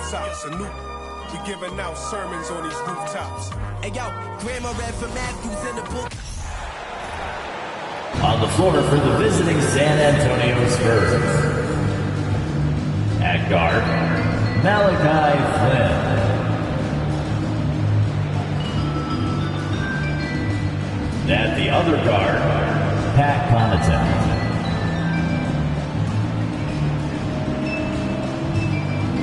socks. A new, we giving out sermons on these rooftops. Hey yo, Grandma read from Matthews in the book. On the floor for the visiting San Antonio Spurs. At guard, Malachi Flynn. At the other guard, Pat Connaughton.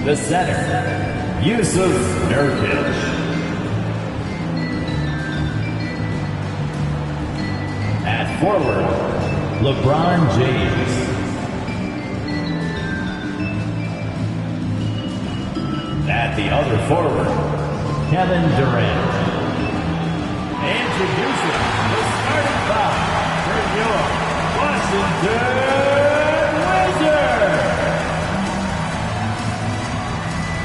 The center, Yusuf Nurkic. At forward, LeBron James. At the other forward, Kevin Durant. Introducing the starting five for your Washington Wizards.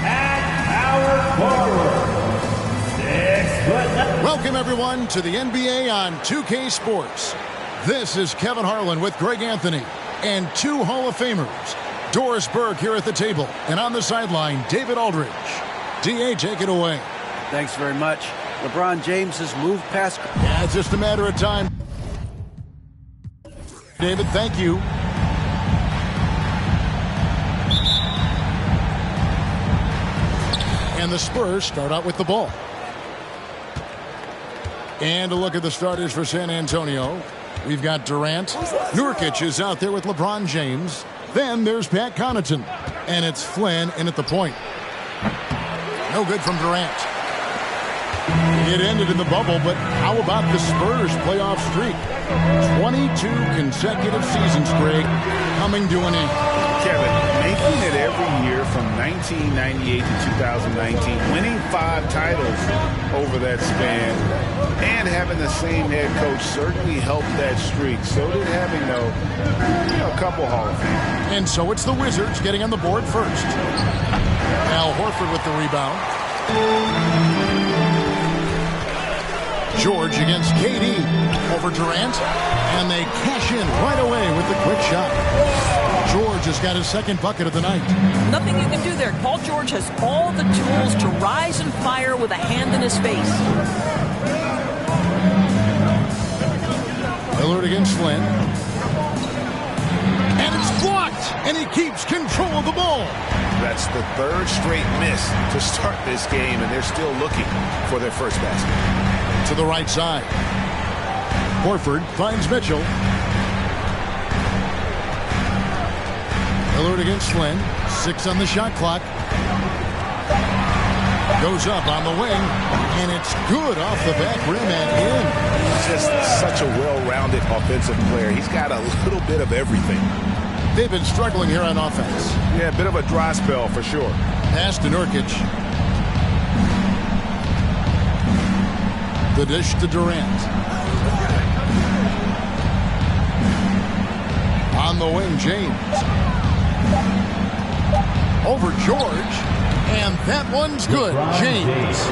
At power forward, 6'9". Welcome everyone to the NBA on 2K Sports. This is Kevin Harlan with Greg Anthony and two Hall of Famers. Doris Burke here at the table, and on the sideline, David Aldridge. D.A., take it away. Thanks very much. LeBron James has moved past. Yeah, it's just a matter of time. David, thank you. And the Spurs start out with the ball. And a look at the starters for San Antonio. We've got Durant. Nurkic is out there with LeBron James. Then there's Pat Connaughton. And it's Flynn in at the point. No good from Durant. It ended in the bubble, but how about the Spurs playoff streak? 22 consecutive seasons, Greg, coming to an end. Kevin, making it every year from 1998 to 2019, winning 5 titles over that span, and having the same head coach certainly helped that streak. So did having, a couple Hall of Fame. And so it's the Wizards getting on the board first. Al Horford with the rebound. George against KD over Durant, and they cash in right away with the quick shot. George has got his second bucket of the night. Nothing you can do there. Paul George has all the tools to rise and fire with a hand in his face. Lillard against Flynn. And it's blocked, and he keeps control of the ball. That's the third straight miss to start this game, and they're still looking for their first basket. To the right side. Horford finds Mitchell. Lillard against Flynn. 6 on the shot clock. Goes up on the wing, and it's good off the back rim and in. He's just such a well-rounded offensive player. He's got a little bit of everything. They've been struggling here on offense. Yeah, a bit of a dry spell for sure. Pass to Nurkic. The dish to Durant. On the wing, James. Over George. And that one's good. James.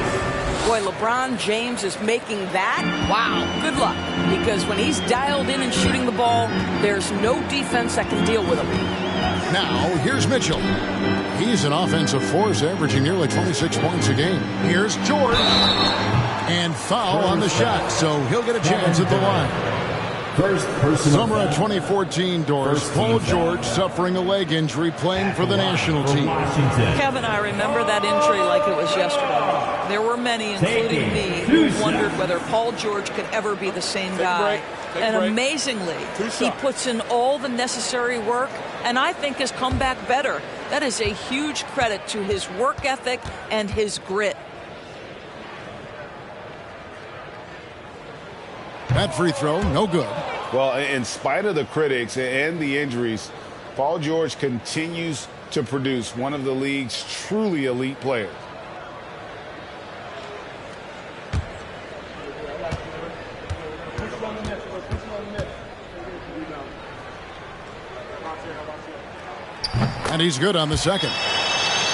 Boy, LeBron James is making that. Wow, good luck. Because when he's dialed in and shooting the ball, there's no defense that can deal with him. Now, here's Mitchell. He's an offensive force, averaging nearly 26 points a game. Here's George. And foul on the shot, so he'll get a chance at the line. Summer of 2014, Doris. Paul George suffering a leg injury playing for the national team. Kevin, I remember that injury like it was yesterday. There were many, including me, who wondered whether Paul George could ever be the same guy. And amazingly, he puts in all the necessary work, and I think has come back better. That is a huge credit to his work ethic and his grit. That free throw, no good. Well, in spite of the critics and the injuries, Paul George continues to produce one of the league's truly elite players. And he's good on the second.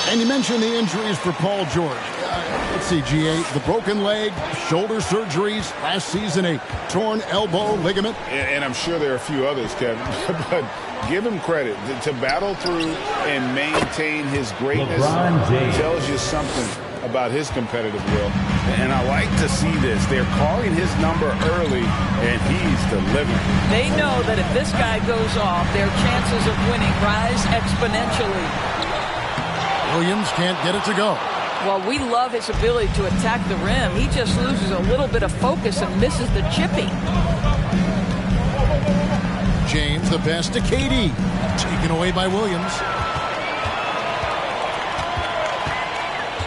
And you mentioned the injuries for Paul George. Let's see, GA, the broken leg, shoulder surgeries, last season a torn elbow ligament. And I'm sure there are a few others, Kevin, but give him credit. To battle through and maintain his greatness tells you something about his competitive will. And I like to see this. They're calling his number early, and he's delivering. They know that if this guy goes off, their chances of winning rise exponentially. Williams can't get it to go. Well, we love his ability to attack the rim. He just loses a little bit of focus and misses the chippy. James, the pass to KD. Taken away by Williams.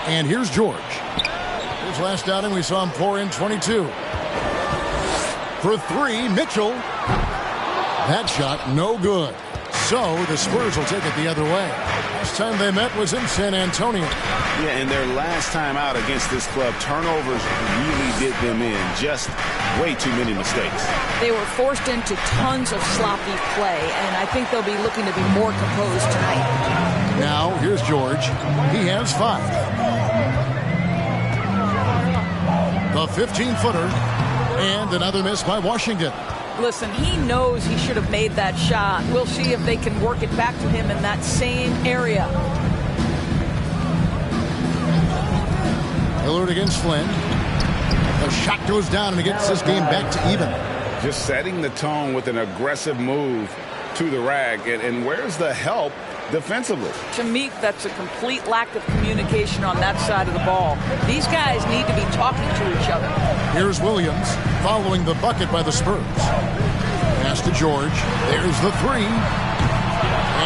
And here's George. His last outing, we saw him pour in 22. For three, Mitchell. That shot, no good. So the Spurs will take it the other way. Last time they met was in San Antonio. Yeah, and their last time out against this club, turnovers really did them in. Just way too many mistakes. They were forced into tons of sloppy play, and I think they'll be looking to be more composed tonight. Now, here's George. He has 5. The 15-footer, and another miss by Washington. Listen, he knows he should have made that shot. We'll see if they can work it back to him in that same area. Lillard against Flynn. The shot goes down, and he gets this game back to even. Just setting the tone with an aggressive move to the rack. And where's the help defensively? To me, that's a complete lack of communication on that side of the ball. These guys need to be talking to each other. Here's Williams following the bucket by the Spurs. Pass to George. There's the 3.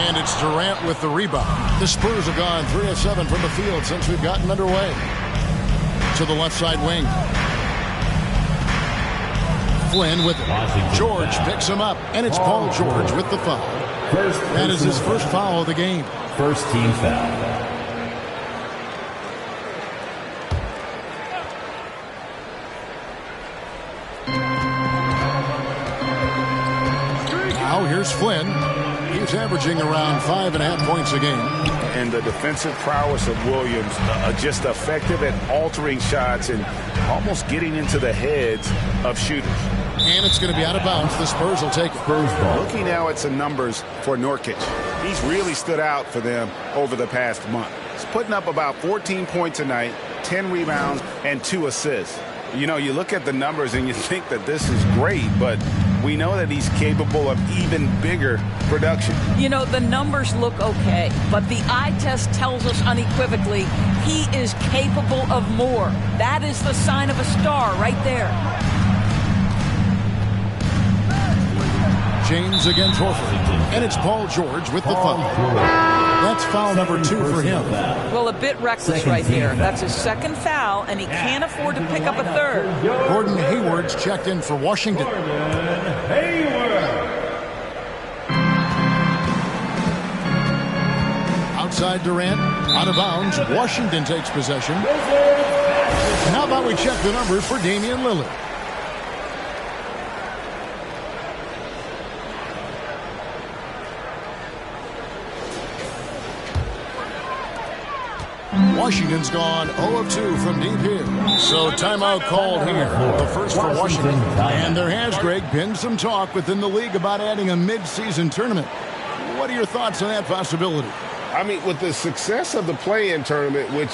And it's Durant with the rebound. The Spurs have gone 3 of 7 from the field since we've gotten underway. To the left side wing. Flynn with it. George picks him up, and it's Paul George with the foul. That is his first foul of the game. First team foul. Now here's Flynn. He's averaging around 5.5 points a game. And the defensive prowess of Williams, just effective at altering shots and almost getting into the heads of shooters. And it's going to be out of bounds. The Spurs will take it. Looking now at some numbers for Nurkic. He's really stood out for them over the past month. He's putting up about 14 points a night, 10 rebounds, and 2 assists. You know, you look at the numbers and you think that this is great, but we know that he's capable of even bigger production. You know, the numbers look okay, but the eye test tells us unequivocally he is capable of more. That is the sign of a star right there. James against Horford. And it's Paul George with the foul. That's foul number 2 for him. Well, a bit reckless right there. That's his second foul, and he can't afford to pick up a third. Gordon Hayward's checked in for Washington. Outside Durant, out of bounds. Washington takes possession. And how about we check the numbers for Damian Lillard? Washington's gone 0 of 2 from deep here. So timeout called here. The first for Washington. And there has, Greg, been some talk within the league about adding a mid-season tournament. What are your thoughts on that possibility? I mean, with the success of the play-in tournament, which,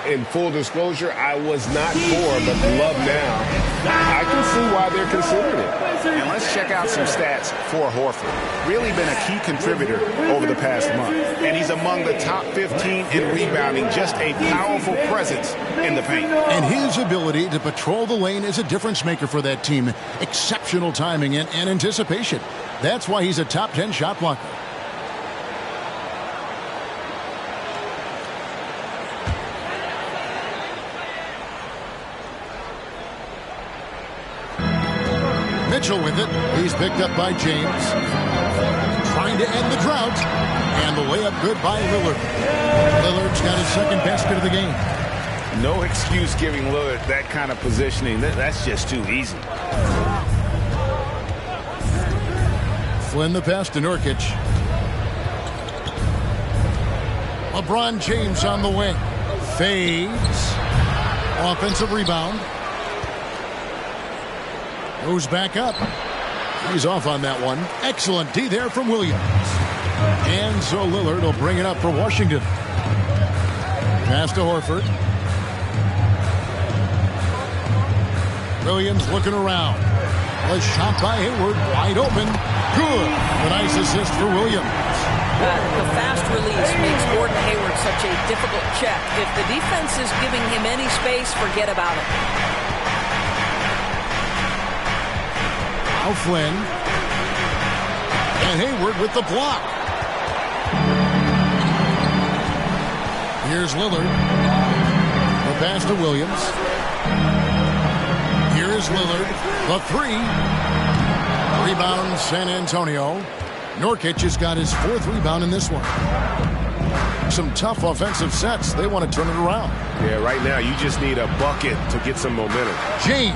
in full disclosure, I was not for, but love now, I can see why they're considering it. And let's check out some stats for Horford. Really been a key contributor over the past month. And he's among the top 15 in rebounding, just a powerful presence in the paint. And his ability to patrol the lane is a difference maker for that team. Exceptional timing and anticipation. That's why he's a top 10 shot blocker. Mitchell with it. He's picked up by James. Trying to end the drought. And the layup good by Lillard. Lillard's got his second basket of the game. No excuse giving Lillard that kind of positioning. That's just too easy. Flynn the pass to Nurkic. LeBron James on the wing. Fades. Offensive rebound. Goes back up. He's off on that one. Excellent D there from Williams. And so Lillard will bring it up for Washington. Pass to Horford. Williams looking around. A shot by Hayward. Wide open. Good. A nice assist for Williams. The fast release makes Gordon Hayward such a difficult check. If the defense is giving him any space, forget about it. Now Flynn. And Hayward with the block. Here's Lillard. The pass to Williams. Here is Lillard. The three. Rebound San Antonio. Nurkic has got his 4th rebound in this one. Some tough offensive sets. They want to turn it around. Yeah, right now you just need a bucket to get some momentum. James.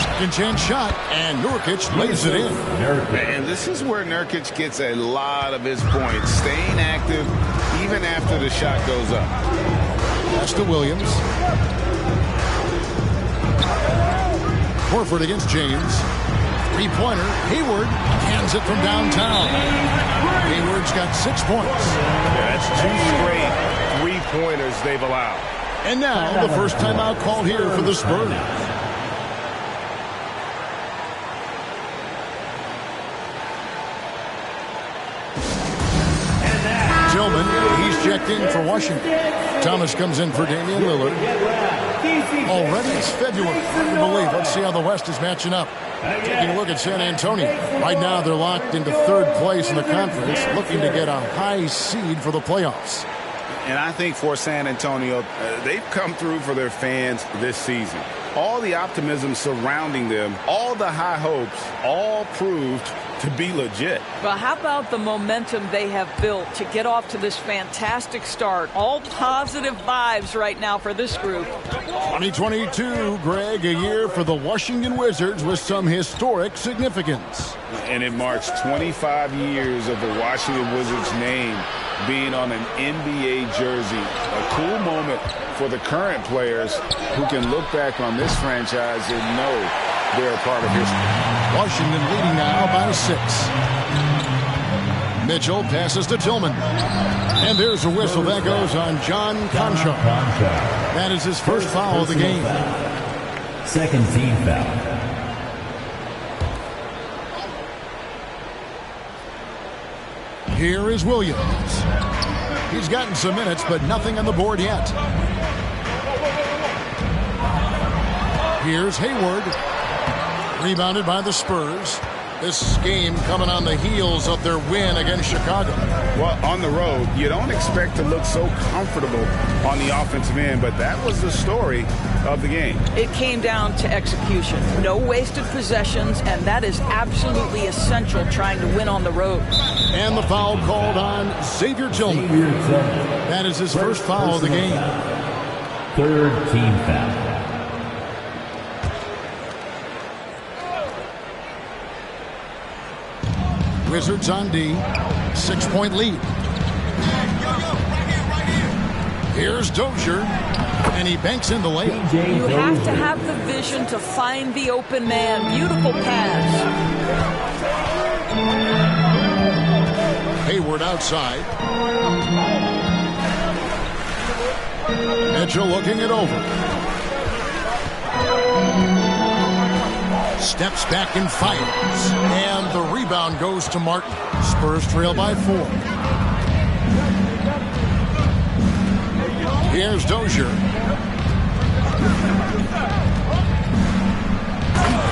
Second chance shot, and Nurkic lays it in. Man, this is where Nurkic gets a lot of his points. Staying active even after the shot goes up. Pass to Williams. Horford against James. Three-pointer. Hayward hands it from downtown. Hayward's got 6 points. Yeah, that's 2 straight 3-pointers they've allowed. And now the first timeout called here for the Spurs. Tillman, he's checked in for Washington. Thomas comes in for Damian Lillard. Already it's February. Hard to believe. Let's see how the West is matching up. Taking a look at San Antonio. Right now they're locked into 3rd place in the conference, looking to get a high seed for the playoffs. And I think for San Antonio, they've come through for their fans this season. All the optimism surrounding them, all the high hopes, all proved to be legit. Well, how about the momentum they have built to get off to this fantastic start? All positive vibes right now for this group. 2022, Greg, a year for the Washington Wizards with some historic significance. And it marks 25 years of the Washington Wizards name being on an NBA jersey. A cool moment for the current players who can look back on this franchise and know they're a part of history. Washington leading now by 6. Mitchell passes to Tillman. And there's a whistle that goes on John Concho. That is his first foul of the game. 2nd team foul. Here is Williams. He's gotten some minutes, but nothing on the board yet. Here's Hayward. Rebounded by the Spurs. This game coming on the heels of their win against Chicago. Well, on the road, you don't expect to look so comfortable on the offensive end, but that was the story of the game. It came down to execution. No wasted possessions, and that is absolutely essential trying to win on the road. And the foul called on Xavier Tillman. That is his first foul of the game. 3rd team foul. Wizards on D. 6-point lead. Here's Dozier. And he banks in the layup. You have to have the vision to find the open man. Beautiful pass. Hayward outside. Mitchell looking it over. Steps back and fires. And the rebound goes to Martin. Spurs trail by 4. Here's Dozier.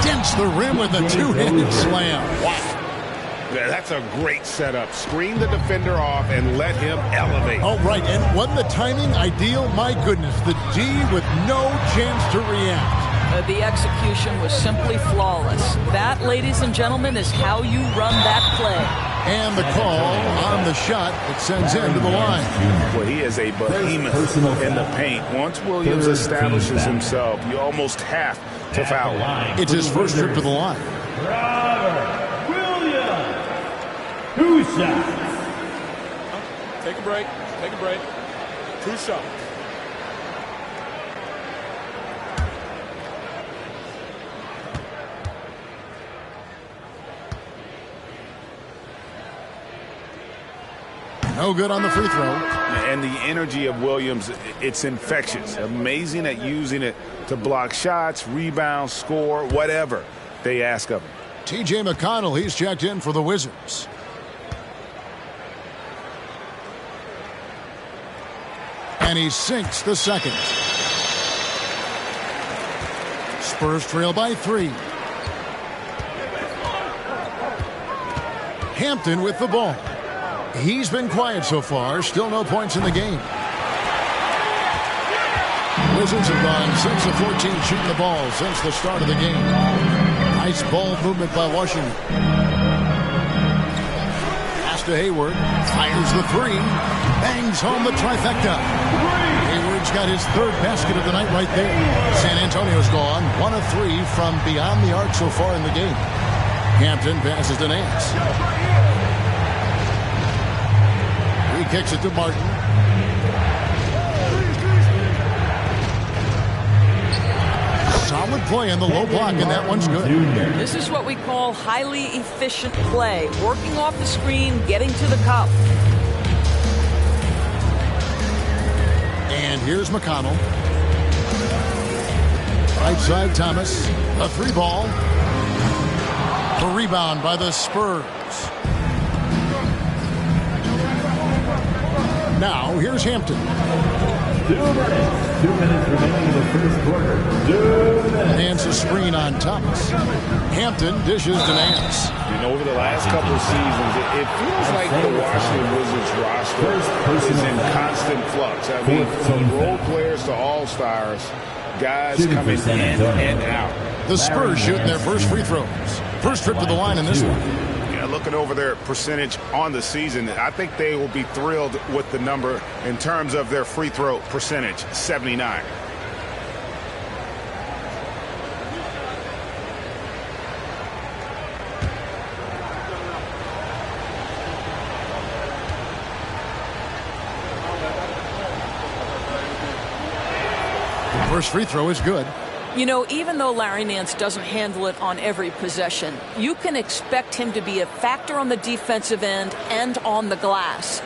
Dents the rim with a 2-handed slam. Wow. Yeah, that's a great setup. Screen the defender off and let him elevate. Oh, right. And wasn't the timing ideal? My goodness. The D with no chance to react. The execution was simply flawless. That, ladies and gentlemen, is how you run that play. And the call on the shot that sends him to the line. Well, he is a behemoth in the paint. Once Williams establishes himself, you almost have to foul him. It's his first trip to the line. Robert Williams. 2 shots. Take a break. Take a break. 2 shots. No good on the free throw. And the energy of Williams, it's infectious. Amazing at using it to block shots, rebound, score, whatever they ask of him. T.J. McConnell, he's checked in for the Wizards. And he sinks the second. Spurs trail by 3. Hampton with the ball. He's been quiet so far. Still no points in the game. Wizards have gone 6 of 14 shooting the ball since the start of the game. Nice ball movement by Washington. Pass to Hayward. Fires the 3. Bangs home the trifecta. Hayward's got his 3rd basket of the night right there. San Antonio's gone 1 of 3 from beyond the arc so far in the game. Hampton passes to Nance. He kicks it to Martin. Solid play in the low block, and that one's good. This is what we call highly efficient play. Working off the screen, getting to the cup. And here's McConnell. Right side, Thomas. A 3 ball. The rebound by the Spurs. Now, here's Hampton. 2 minutes. 2 minutes remaining in the first quarter. 2 minutes. Nance a screen on Thomas. Hampton dishes to Nance. Over the last couple of seasons, it feels like the Washington Wizards roster is in constant flux. I mean, from role players to all-stars, guys coming in and out. The Spurs shooting their first free throws. First trip to the line in this one. Yeah, looking over their percentage on the season, I think they will be thrilled with the number in terms of their free throw percentage, 79. First free throw is good. You know, even though Larry Nance doesn't handle it on every possession, you can expect him to be a factor on the defensive end and on the glass.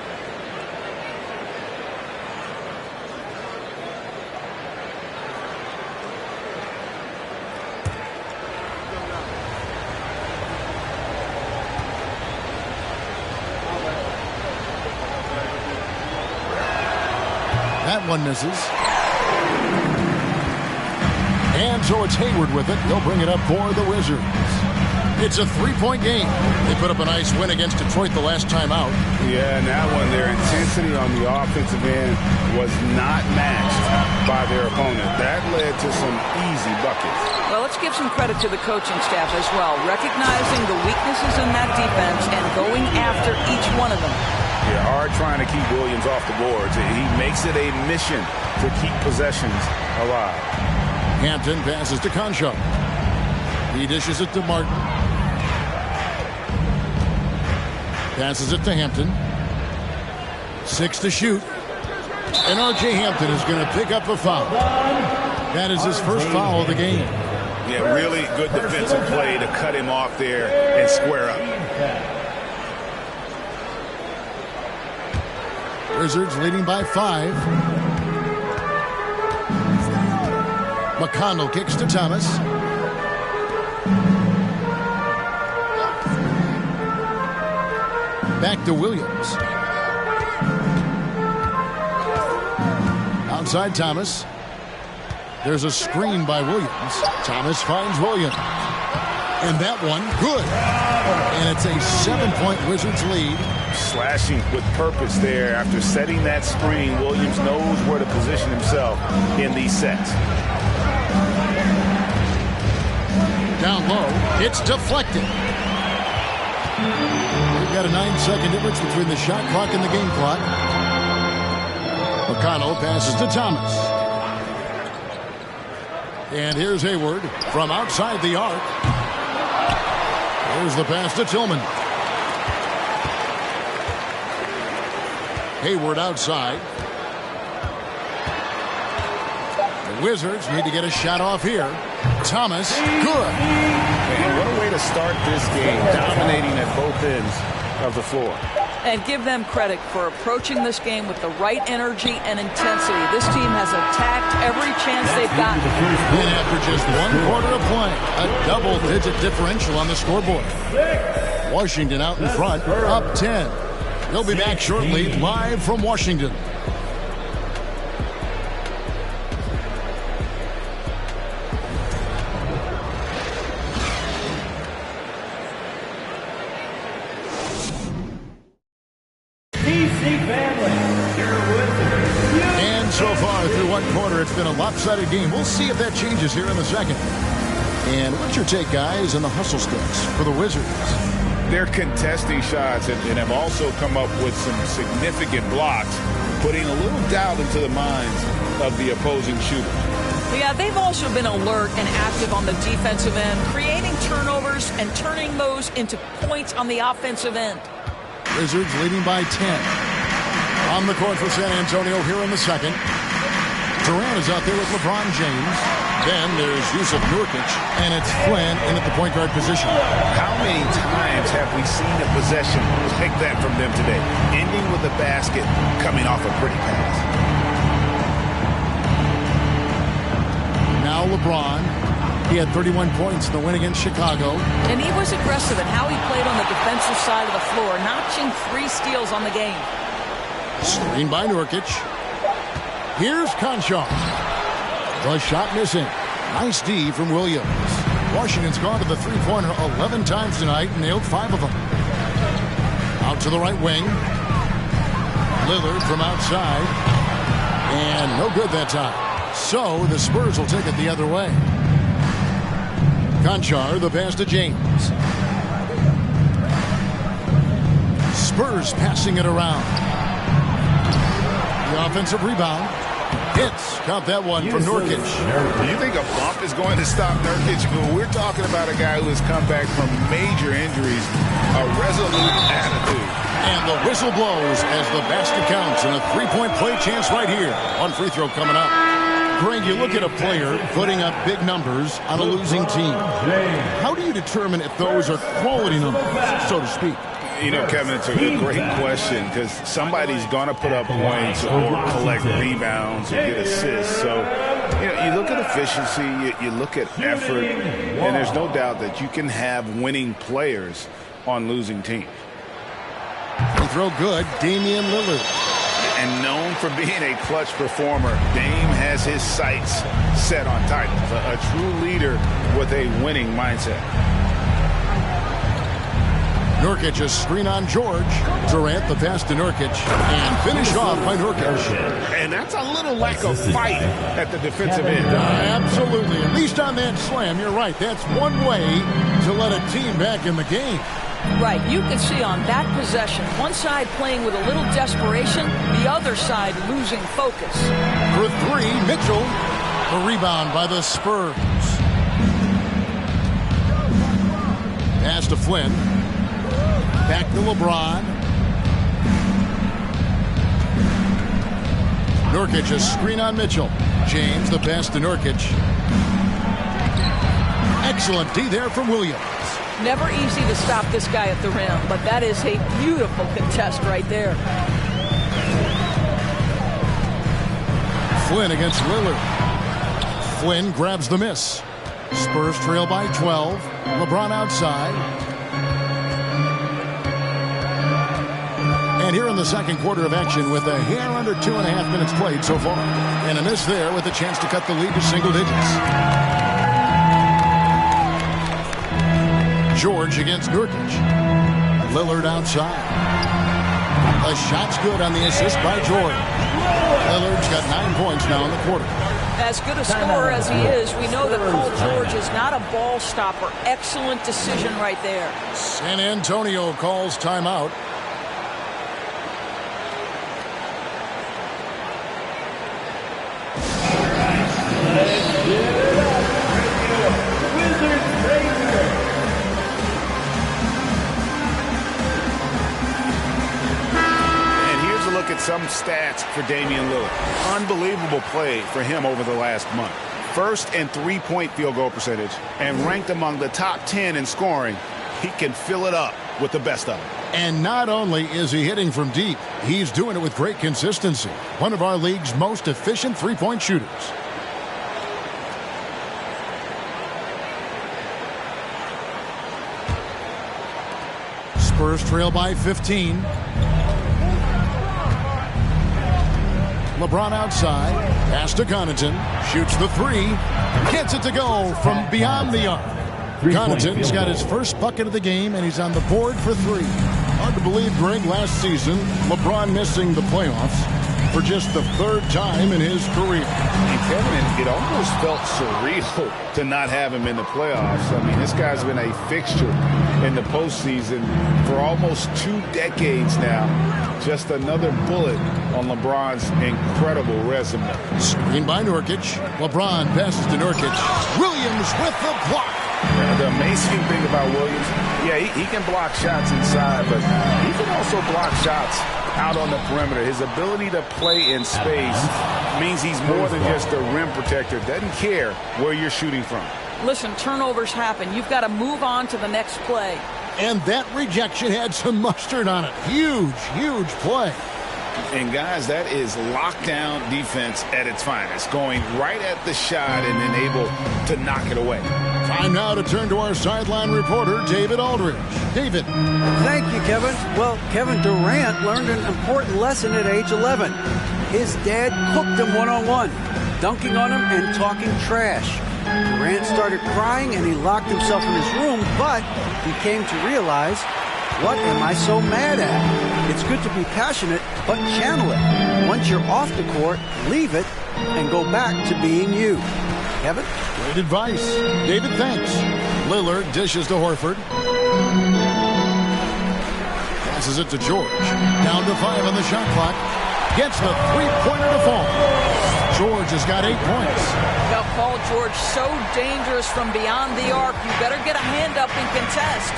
That one misses. And so it's Hayward with it. He'll bring it up for the Wizards. It's a 3-point game. They put up a nice win against Detroit the last time out. Yeah, and that one, their intensity on the offensive end was not matched by their opponent. That led to some easy buckets. Well, let's give some credit to the coaching staff as well, recognizing the weaknesses in that defense and going after each one of them. Yeah, hard trying to keep Williams off the boards. He makes it a mission to keep possessions alive. Hampton passes to Concho. He dishes it to Martin. Passes it to Hampton. 6 to shoot. And R.J. Hampton is going to pick up a foul. That is his first foul of the game. Yeah, really good defensive play to cut him off there and square up. Wizards leading by 5. McConnell kicks to Thomas. Back to Williams. Outside Thomas. There's a screen by Williams. Thomas finds Williams. And that one, good. And it's a 7-point Wizards lead. Slashing with purpose there. After setting that screen, Williams knows where to position himself in these sets. Down low, it's deflected. We've got a 9-second difference between the shot clock and the game clock. McConnell passes to Thomas. And here's Hayward from outside the arc. Here's the pass to Tillman. Hayward outside. The Wizards need to get a shot off here. Thomas, good. And what a way to start this game, dominating at both ends of the floor. And give them credit for approaching this game with the right energy and intensity. This team has attacked every chance they've gotten. And after just 1 quarter of play, a double-digit differential on the scoreboard. Washington out in front, up 10. They'll be back shortly, live from Washington. And so far through 1 quarter, it's been a lopsided game. We'll see if that changes here in the second. And what's your take, guys, on the hustle sticks for the Wizards? They're contesting shots and have also come up with some significant blocks, putting a little doubt into the minds of the opposing shooters. Yeah, they've also been alert and active on the defensive end, creating turnovers and turning those into points on the offensive end. Wizards leading by 10. On the court for San Antonio here in the second. Durant is out there with LeBron James. Then there's Yusuf Nurkic, and it's Flynn in at the point guard position. How many times have we seen a possession like that from them today, ending with a basket coming off a pretty pass? Now LeBron. He had 31 points in the win against Chicago. And he was aggressive in how he played on the defensive side of the floor, notching 3 steals on the game. Screen by Nurkic. Here's Conchar. The shot missing. Nice D from Williams. Washington's gone to the three-pointer 11 times tonight and nailed 5 of them. Out to the right wing. Lillard from outside. And no good that time. So the Spurs will take it the other way. Conchar, the pass to James. Spurs passing it around. The offensive rebound. Hits. Count that one from Nurkic. Do you think a bump is going to stop Nurkic? We're talking about a guy who has come back from major injuries. A resolute attitude. And the whistle blows as the basket counts and a three-point play chance right here. One free throw coming up. Greg, you look at a player putting up big numbers on a losing team. How do you determine if those are quality numbers, so to speak? You know, Kevin, it's a great question because somebody's going to put up points or collect rebounds or get assists. So, you know, you look at efficiency, you look at effort, and there's no doubt that you can have winning players on losing teams. Free throw good, Damian Lillard. And known for being a clutch performer, Dame has his sights set on titles. A true leader with a winning mindset. Nurkic, a screen on George. Durant, the pass to Nurkic. And finished off by Nurkic. And that's a little lack of fight at the defensive end. Absolutely. At least on that slam, you're right. That's one way to let a team back in the game. Right, you can see on that possession, one side playing with a little desperation, the other side losing focus. For 3, Mitchell. The rebound by the Spurs. Pass to Flynn. Back to LeBron. Nurkic, a screen on Mitchell. James, the pass to Nurkic. Excellent D there from Williams. Never easy to stop this guy at the rim, but that is a beautiful contest right there. Flynn against Lillard. Flynn grabs the miss. Spurs trail by 12. LeBron outside. And here in the second quarter of action with a hair under 2.5 minutes played so far. And a miss there with a chance to cut the lead to single digits. George against Nurkic. Lillard outside. A shot's good on the assist by George. Lillard's got 9 points now in the quarter. As good a scorer as he is, we know that Paul George is not a ball stopper. Excellent decision right there. San Antonio calls timeout. At some stats for Damian Lillard. Unbelievable play for him over the last month. First in three-point field goal percentage and ranked among the top 10 in scoring. He can fill it up with the best of them. And not only is he hitting from deep, he's doing it with great consistency. One of our league's most efficient three-point shooters. Spurs trail by 15. LeBron outside. Pass to Connaughton. Shoots the three. Gets it to go from beyond the arc. Connaughton's got his first bucket of the game, and he's on the board for three. Hard to believe, Greg, last season, LeBron missing the playoffs for just the third time in his career. And Kevin, it almost felt surreal to not have him in the playoffs. I mean, this guy's been a fixture in the postseason for almost 2 decades now. Just another bullet on LeBron's incredible resume. Screen by Nurkic. LeBron passes to Nurkic. Williams with the block. The amazing thing about Williams, yeah, he can block shots inside, but he can also block shots out on the perimeter. His ability to play in space means he's more than just a rim protector. Doesn't care where you're shooting from. Listen, turnovers happen. You've got to move on to the next play. And that rejection had some mustard on it. Huge, huge play. And, guys, that is lockdown defense at its finest, going right at the shot and then able to knock it away. Time now to turn to our sideline reporter, David Aldridge. David. Thank you, Kevin. Well, Kevin Durant learned an important lesson at age 11. His dad cooked him one-on-one, dunking on him and talking trash. Durant started crying and he locked himself in his room, but he came to realize, what am I so mad at? It's good to be passionate, but channel it. Once you're off the court, leave it and go back to being you. Kevin? Great advice. David, thanks. Lillard dishes to Horford. Passes it to George. Down to 5 on the shot clock. Gets the three-pointer to fall. George has got 8 points. Now, Paul George, so dangerous from beyond the arc. You better get a hand up and contest.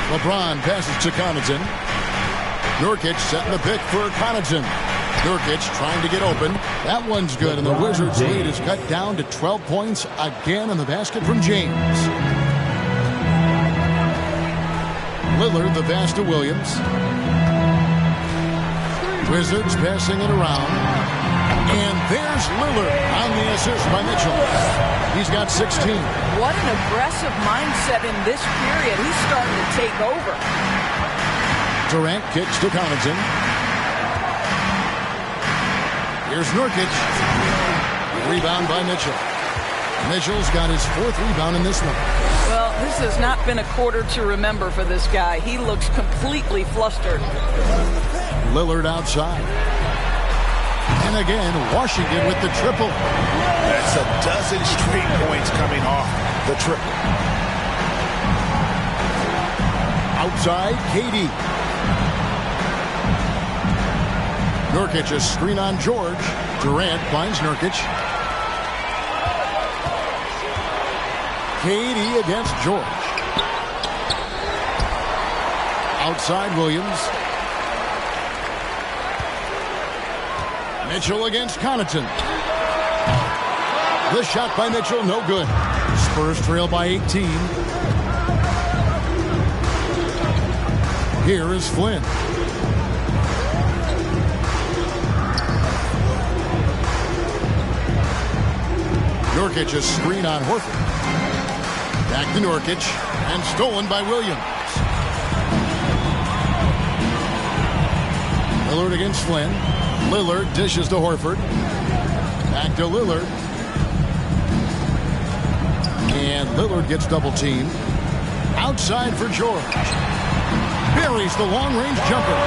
LeBron passes to Connaughton. Nurkic setting the pick for Connaughton. Nurkic trying to get open. That one's good, and the Wizards' lead is cut down to 12 points again on the basket from James. Lillard, the pass to Williams. Wizards passing it around. And there's Lillard on the assist by Mitchell. He's got 16. What an aggressive mindset in this period. He's starting to take over. Durant kicks to Connaughton. Here's Nurkic. Rebound by Mitchell. Mitchell's got his 4th rebound in this one. Well, this has not been a quarter to remember for this guy. He looks completely flustered. Lillard outside. And again, Washington with the triple. That's a dozen straight points coming off the triple. Outside, KD. Nurkic a screen on George. Durant finds Nurkic. KD against George. Outside Williams. Mitchell against Connaughton. The shot by Mitchell, no good. Spurs trail by 18. Here is Flynn. Nurkic a screen on Horford. Back to Nurkic, and stolen by Williams. Lillard against Flynn. Lillard dishes to Horford. Back to Lillard. And Lillard gets double teamed. Outside for George. Buries the long-range jumper.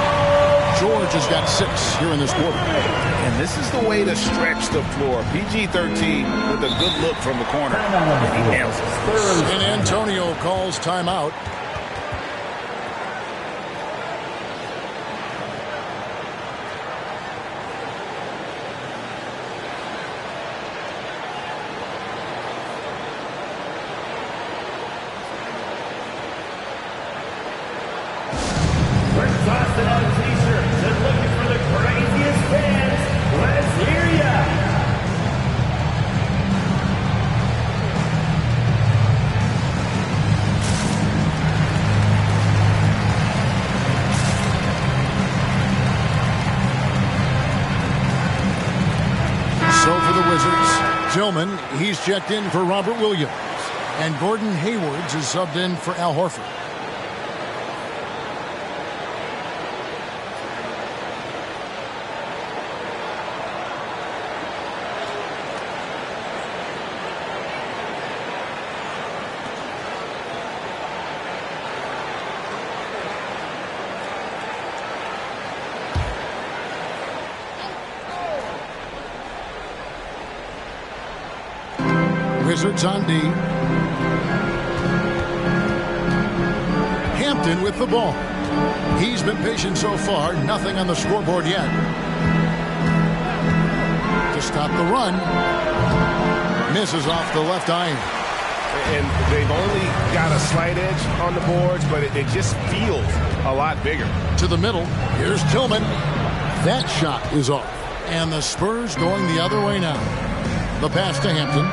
George has got 6 here in this quarter. And this is the way to stretch the floor. PG-13 with a good look from the corner. He nails it. And Antonio calls timeout. So for the Wizards, Tillman, he's checked in for Robert Williams. And Gordon Haywards is subbed in for Al Horford. Wizards on D. Hampton with the ball. He's been patient so far. Nothing on the scoreboard yet. To stop the run. Misses off the left iron. And they've only got a slight edge on the boards, but it just feels a lot bigger. To the middle. Here's Tillman. That shot is off. And the Spurs going the other way now. The pass to Hampton.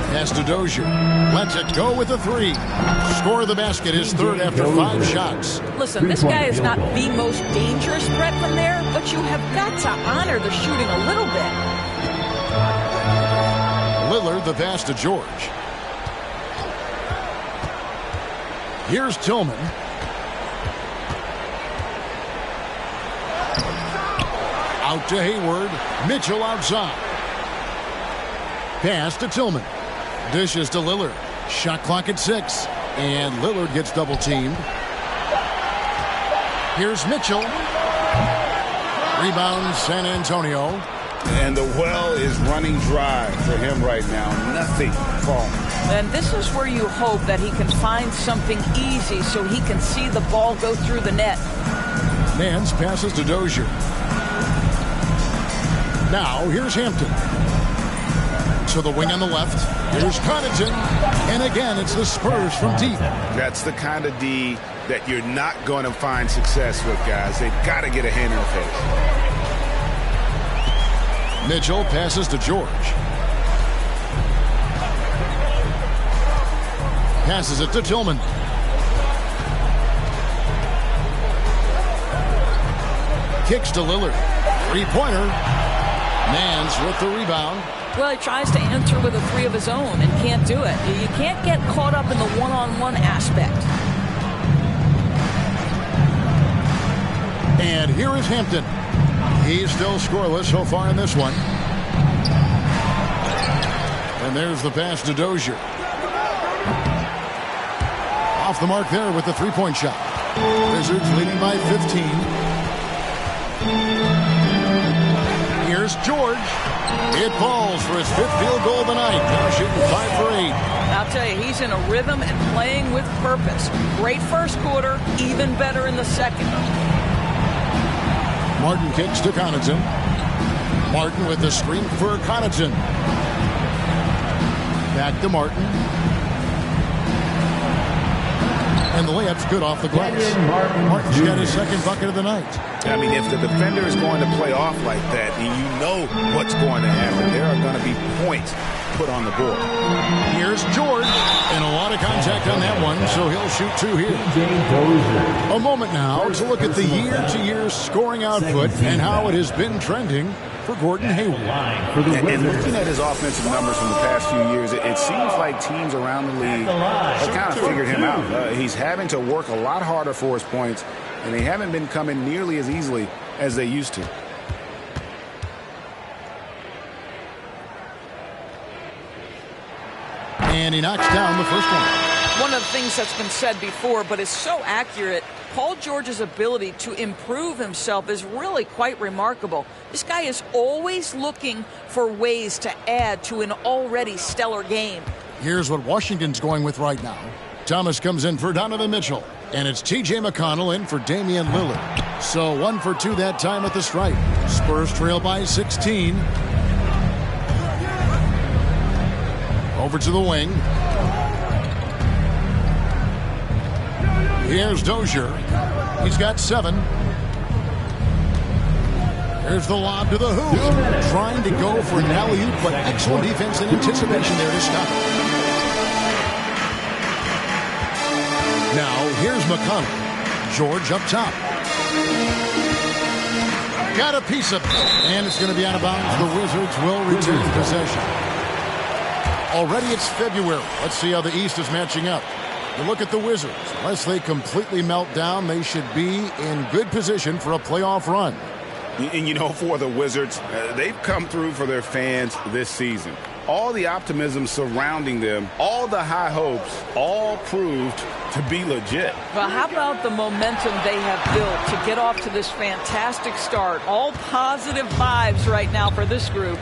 Pass to Dozier. Lets it go with a three. Score of the basket is third after 5 shots. Listen, this guy is not the most dangerous threat from there, but you have got to honor the shooting a little bit. Lillard, the pass to George. Here's Tillman. Out to Hayward. Mitchell outside. Pass to Tillman. Dishes to Lillard. Shot clock at 6. And Lillard gets double teamed. Here's Mitchell. Rebound San Antonio. And the well is running dry for him right now. Nothing falling. And this is where you hope that he can find something easy so he can see the ball go through the net. Nance passes to Dozier. Now here's Hampton. To the wing on the left. Here's Connaughton. And again, it's the Spurs from deep. That's the kind of D that you're not going to find success with, guys. They've got to get a hand in the face. Mitchell passes to George. Passes it to Tillman. Kicks to Lillard. Three-pointer. Nance with the rebound. Well, he tries to answer with a three of his own and can't do it. You can't get caught up in the one-on-one aspect. And here is Hampton. He's still scoreless so far in this one. And there's the pass to Dozier. Off the mark there with the three-point shot. Wizards leading by 15. Here's George. It falls for his 5th field goal of the night. Now shooting 5 for 8. I'll tell you, he's in a rhythm and playing with purpose. Great first quarter, even better in the second. Martin kicks to Connaughton. Martin with the screen for Connaughton. Back to Martin. And the layup's good off the glass. Martin's got his 2nd bucket of the night. I mean, if the defender is going to play off like that, and you know what's going to happen, there are going to be points put on the board. Here's George. And a lot of contact on that one, so he'll shoot 2 here. A moment now to look at the year-to-year scoring output and how it has been trending for Gordon Hayward. And looking at his offensive numbers from the past few years, it seems like teams around the league have kind of figured him out. He's having to work a lot harder for his points, and they haven't been coming nearly as easily as they used to. And he knocks down the first one. One of the things that's been said before, but is so accurate, Paul George's ability to improve himself is really quite remarkable. This guy is always looking for ways to add to an already stellar game. Here's what Washington's going with right now. Thomas comes in for Donovan Mitchell. And it's T.J. McConnell in for Damian Lillard. So 1 for 2 that time at the stripe. Spurs trail by 16. Over to the wing. Here's Dozier. He's got 7. There's the lob to the hoop. Trying to go for an alley-oop, but excellent defense and anticipation there to stop it. Now, here's McConnell. George up top. got a piece of it, and it's going to be out of bounds. The Wizards will retain possession. Already it's February. Let's see how the East is matching up. You look at the Wizards. Unless they completely melt down, they should be in good position for a playoff run. And, you know, for the Wizards, they've come through for their fans this season. All the optimism surrounding them, all the high hopes, all proved to be legit. Well, how about the momentum they have built to get off to this fantastic start? All positive vibes right now for this group.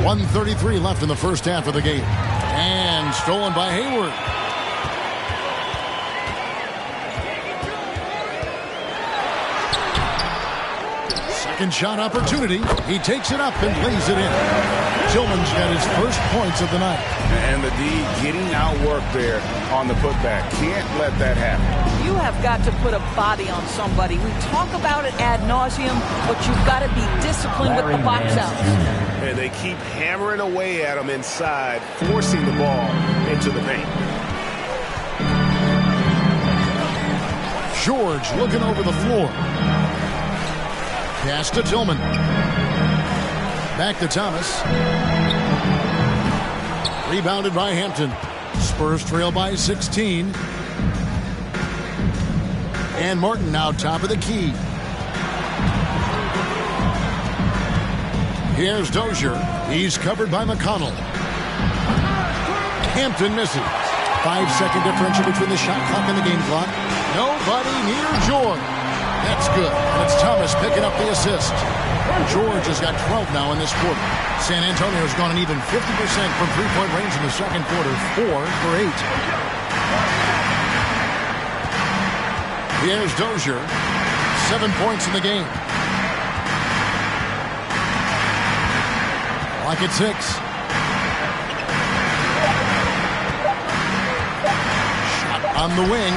1:33 left in the first half of the game. And stolen by Hayward. Second shot opportunity. He takes it up and lays it in. Tillman's got his first points of the night. And the D getting outworked there on the putback. Can't let that happen. You have got to put a body on somebody. We talk about it ad nauseum, but you've got to be disciplined with the box outs. And they keep hammering away at him inside, forcing the ball into the paint. George looking over the floor. Pass to Tillman. Back to Thomas. Rebounded by Hampton. Spurs trail by 16. And Martin now top of the key. Here's Dozier. He's covered by McConnell. Hampton misses. 5-second differential between the shot clock and the game clock. Nobody near George. That's good. And it's Thomas picking up the assist. George has got 12 now in this quarter. San Antonio's gone an even 50% from three-point range in the second quarter. 4 for 8. Here's Dozier. 7 points in the game. Like it's 6. Shot on the wing.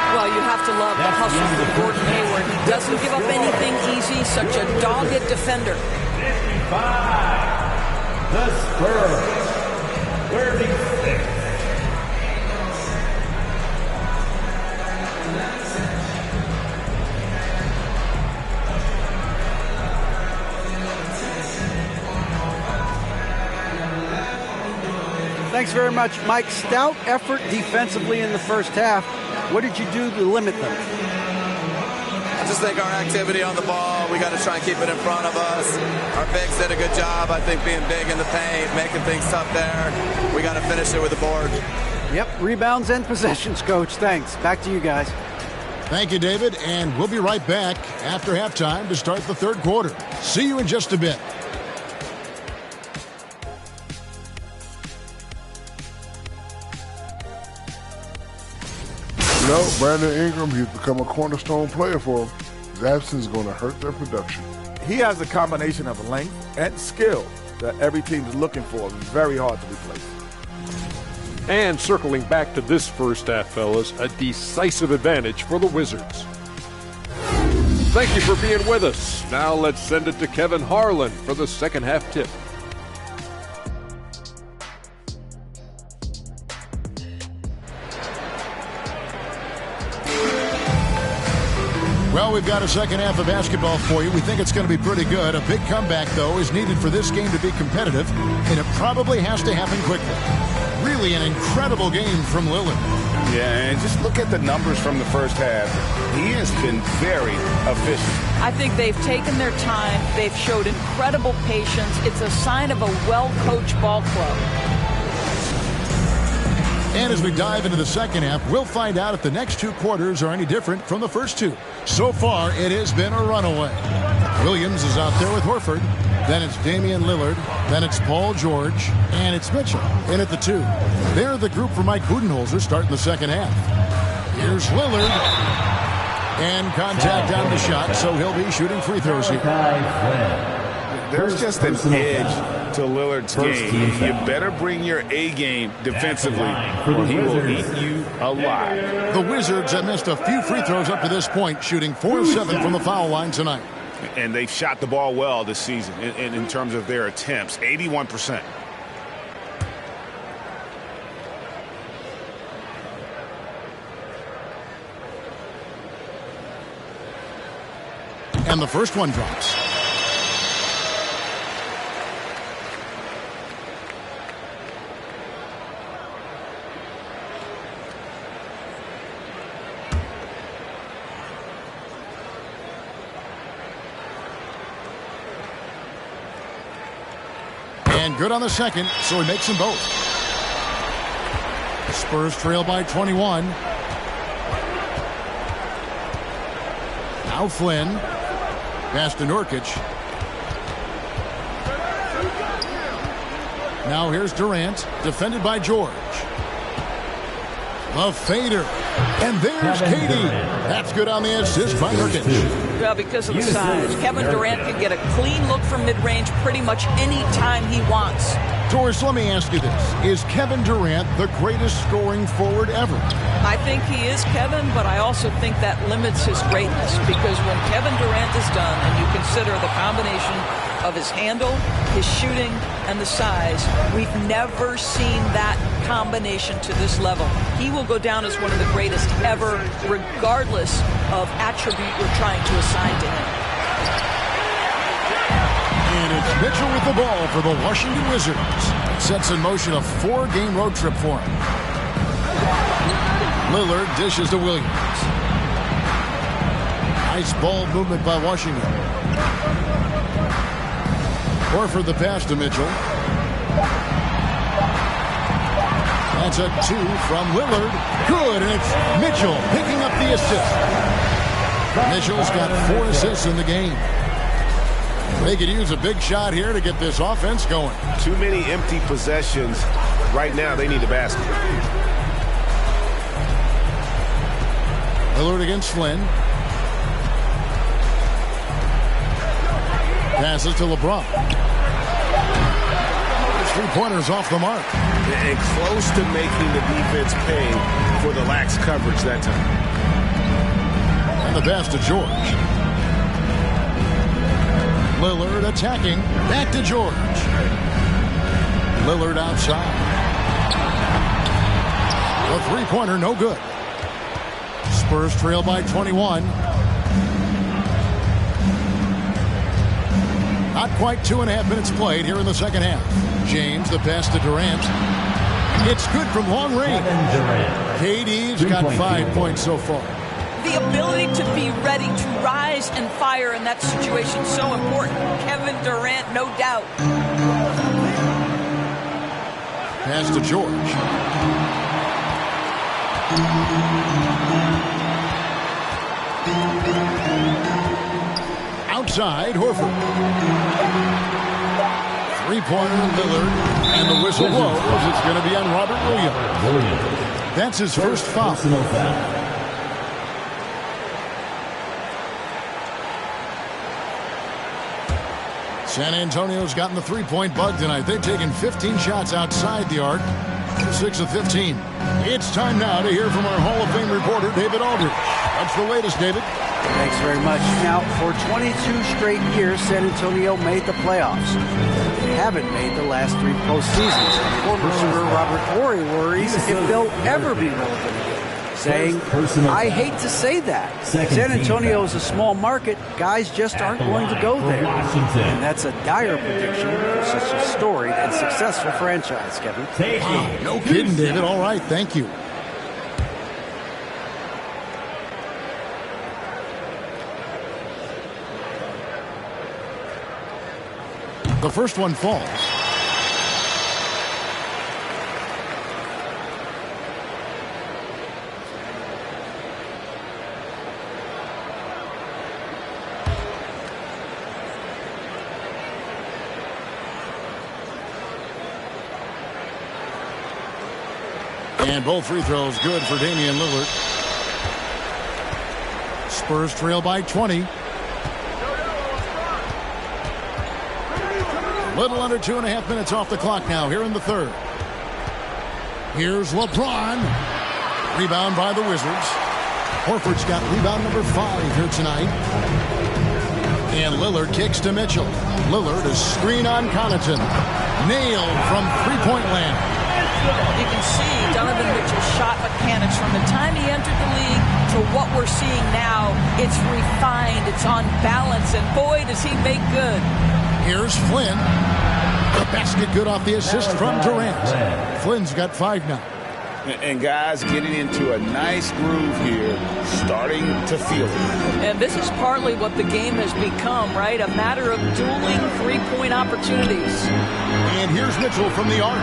Well, you have to love the hustle from Gordon Hayward. He doesn't give up anything easy. Such a dogged defender. 55. The Spurs. 36. Thanks very much, Mike. Stout effort defensively in the first half. What did you do to limit them? I just think our activity on the ball, we got to try and keep it in front of us. Our bigs did a good job, I think, being big in the paint, making things tough there. We got to finish it with the board. Yep, rebounds and possessions, Coach. Thanks. Back to you guys. Thank you, David, and we'll be right back after halftime to start the third quarter. See you in just a bit. You know, Brandon Ingram, he's become a cornerstone player for him. His absence is going to hurt their production. He has a combination of length and skill that every team is looking for. It's very hard to replace. And circling back to this first half, fellas, a decisive advantage for the Wizards. Thank you for being with us. Now let's send it to Kevin Harlan for the second half tip. Well, we've got a second half of basketball for you. We think it's going to be pretty good. A big comeback, though, is needed for this game to be competitive, and it probably has to happen quickly. Really an incredible game from Lillard. Yeah, and just look at the numbers from the first half. He has been very efficient. I think they've taken their time. They've showed incredible patience. It's a sign of a well-coached ball club. And as we dive into the second half, we'll find out if the next two quarters are any different from the first two. So far, it has been a runaway. Williams is out there with Horford. Then it's Damian Lillard. Then it's Paul George. And it's Mitchell in at the 2. They're the group for Mike Budenholzer starting the second half. Here's Lillard. And contact on the shot, so he'll be shooting free throws here. There's just an edge to Lillard's game. You better bring your A game defensively, or he will eat you alive. The Wizards have missed a few free throws up to this point, shooting 4 of 7 from the foul line tonight. And they've shot the ball well this season in terms of their attempts, 81%. And the first one drops. And good on the second, so he makes them both. Spurs trail by 21. Now Flynn. Pass to Nurkic. Now here's Durant, defended by George. A fader. And there's Katie. That's good on the assist by Nurkic. Yeah, because of the size. Kevin Durant can get a clean look from mid-range pretty much any time he wants. Doris, let me ask you this. Is Kevin Durant the greatest scoring forward ever? I think he is, Kevin, but I also think that limits his greatness because when Kevin Durant is done and you consider the combination of his handle, his shooting, and the size, we've never seen that combination to this level. He will go down as one of the greatest ever, regardless of attribute you're trying to assign to him. And it's Mitchell with the ball for the Washington Wizards. Sets in motion a 4-game road trip for him. Lillard dishes to Williams. Nice ball movement by Washington. Horford the pass to Mitchell. That's a 2 from Lillard. Good, and it's Mitchell picking up the assist. Mitchell's got 4 assists in the game. They could use a big shot here to get this offense going. Too many empty possessions. Right now, they need a basket. Lillard against Flynn. Passes to LeBron. His three-pointers off the mark. And close to making the defense pay for the lax coverage that time. And the pass to George. Lillard attacking. Back to George. Lillard outside. The three-pointer, no good. Spurs trail by 21. Not quite 2.5 minutes played here in the second half. James, the pass to Durant. It's good from long range. KD's got 5 points so far. The ability to be ready to rise and fire in that situation is so important. Kevin Durant, no doubt. Pass to George. Outside, Horford. Three-pointer, Lillard, and the whistle blows. It's going to be on Robert Williams. That's his first foul. San Antonio's gotten the three-point bug tonight. They've taken 15 shots outside the arc. 6 of 15. It's time now to hear from our Hall of Fame reporter, David Aldridge. What's the latest, David? Thanks very much. Now, for 22 straight years, San Antonio made the playoffs. They haven't made the last 3 postseasons. Former Sir Robert Horry worries if they'll ever be relevant again, saying, I hate to say that. San Antonio is a small market. Guys just aren't going to go there. And that's a dire prediction for such a storied and successful franchise, Kevin. Wow, no kidding, David. All right, thank you. The first one falls. And both free throws good for Damian Lillard. Spurs trail by 20. Little under 2.5 minutes off the clock now here in the third. Here's LeBron. Rebound by the Wizards. Horford's got rebound number 5 here tonight. And Lillard kicks to Mitchell. Lillard is screen on Connaughton. Nailed from three-point land. You can see Donovan Mitchell's shot mechanics from the time he entered the league to what we're seeing now. It's refined, it's on balance, and boy, does he make good. Here's Flynn. The basket good off the assist from Durant. Flynn's got 5 now. And guys getting into a nice groove here, starting to feel it. And this is partly what the game has become, right? A matter of dueling three-point opportunities. And here's Mitchell from the arc.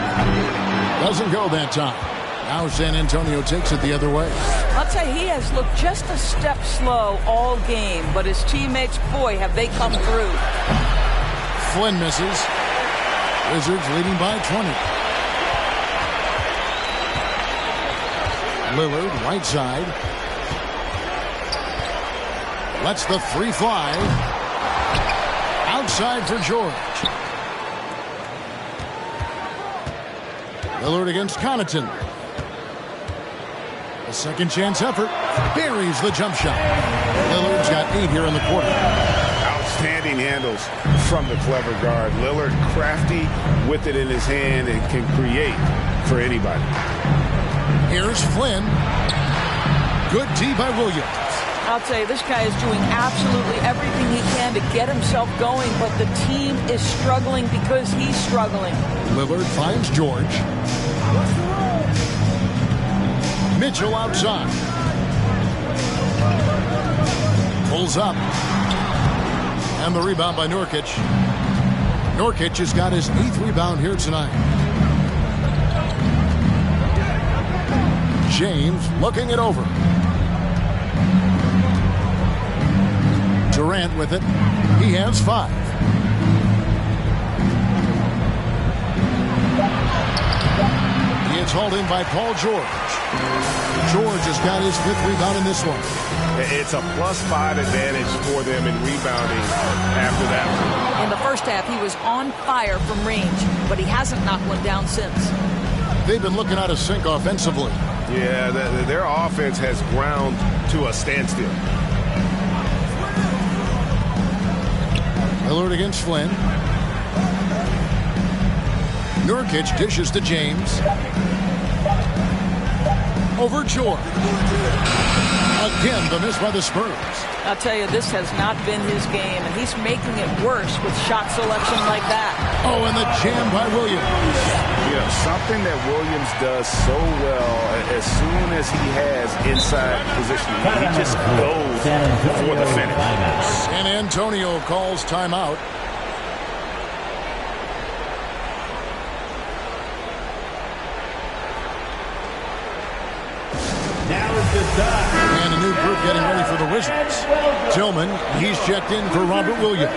Doesn't go that time. Now San Antonio takes it the other way. I'll tell you, he has looked just a step slow all game, but his teammates, boy, have they come through. Flynn misses. Wizards leading by 20. Lillard, right side. Lets the 3 fly. Outside for George. Lillard against Connaughton. A second chance effort. Buries the jump shot. Lillard's got 8 here in the quarter. Outstanding handles from the clever guard. Lillard crafty with it in his hand and can create for anybody. Here's Flynn. Good D by Williams. I'll tell you, this guy is doing absolutely everything he can to get himself going, but the team is struggling because he's struggling. Lillard finds George. Mitchell outside. Pulls up. And the rebound by Nurkic. Nurkic has got his 8th rebound here tonight. James looking it over. Durant with it. He has 5. He is hauled in by Paul George. George has got his 5th rebound in this one. It's a +5 advantage for them in rebounding after that one. In the first half, he was on fire from range, but he hasn't knocked one down since. They've been looking out of sync offensively. Yeah, their offense has ground to a standstill. Lillard against Flynn. Nurkic dishes to James. Over George. Again, the miss by the Spurs. I'll tell you, this has not been his game, and he's making it worse with shot selection like that. Oh, and the jam by Williams. Yeah, something that Williams does so well as soon as he has inside position. He just goes for the finish. San Antonio calls timeout. And a new group getting ready for the Wizards. Tillman, he's checked in for Robert Williams.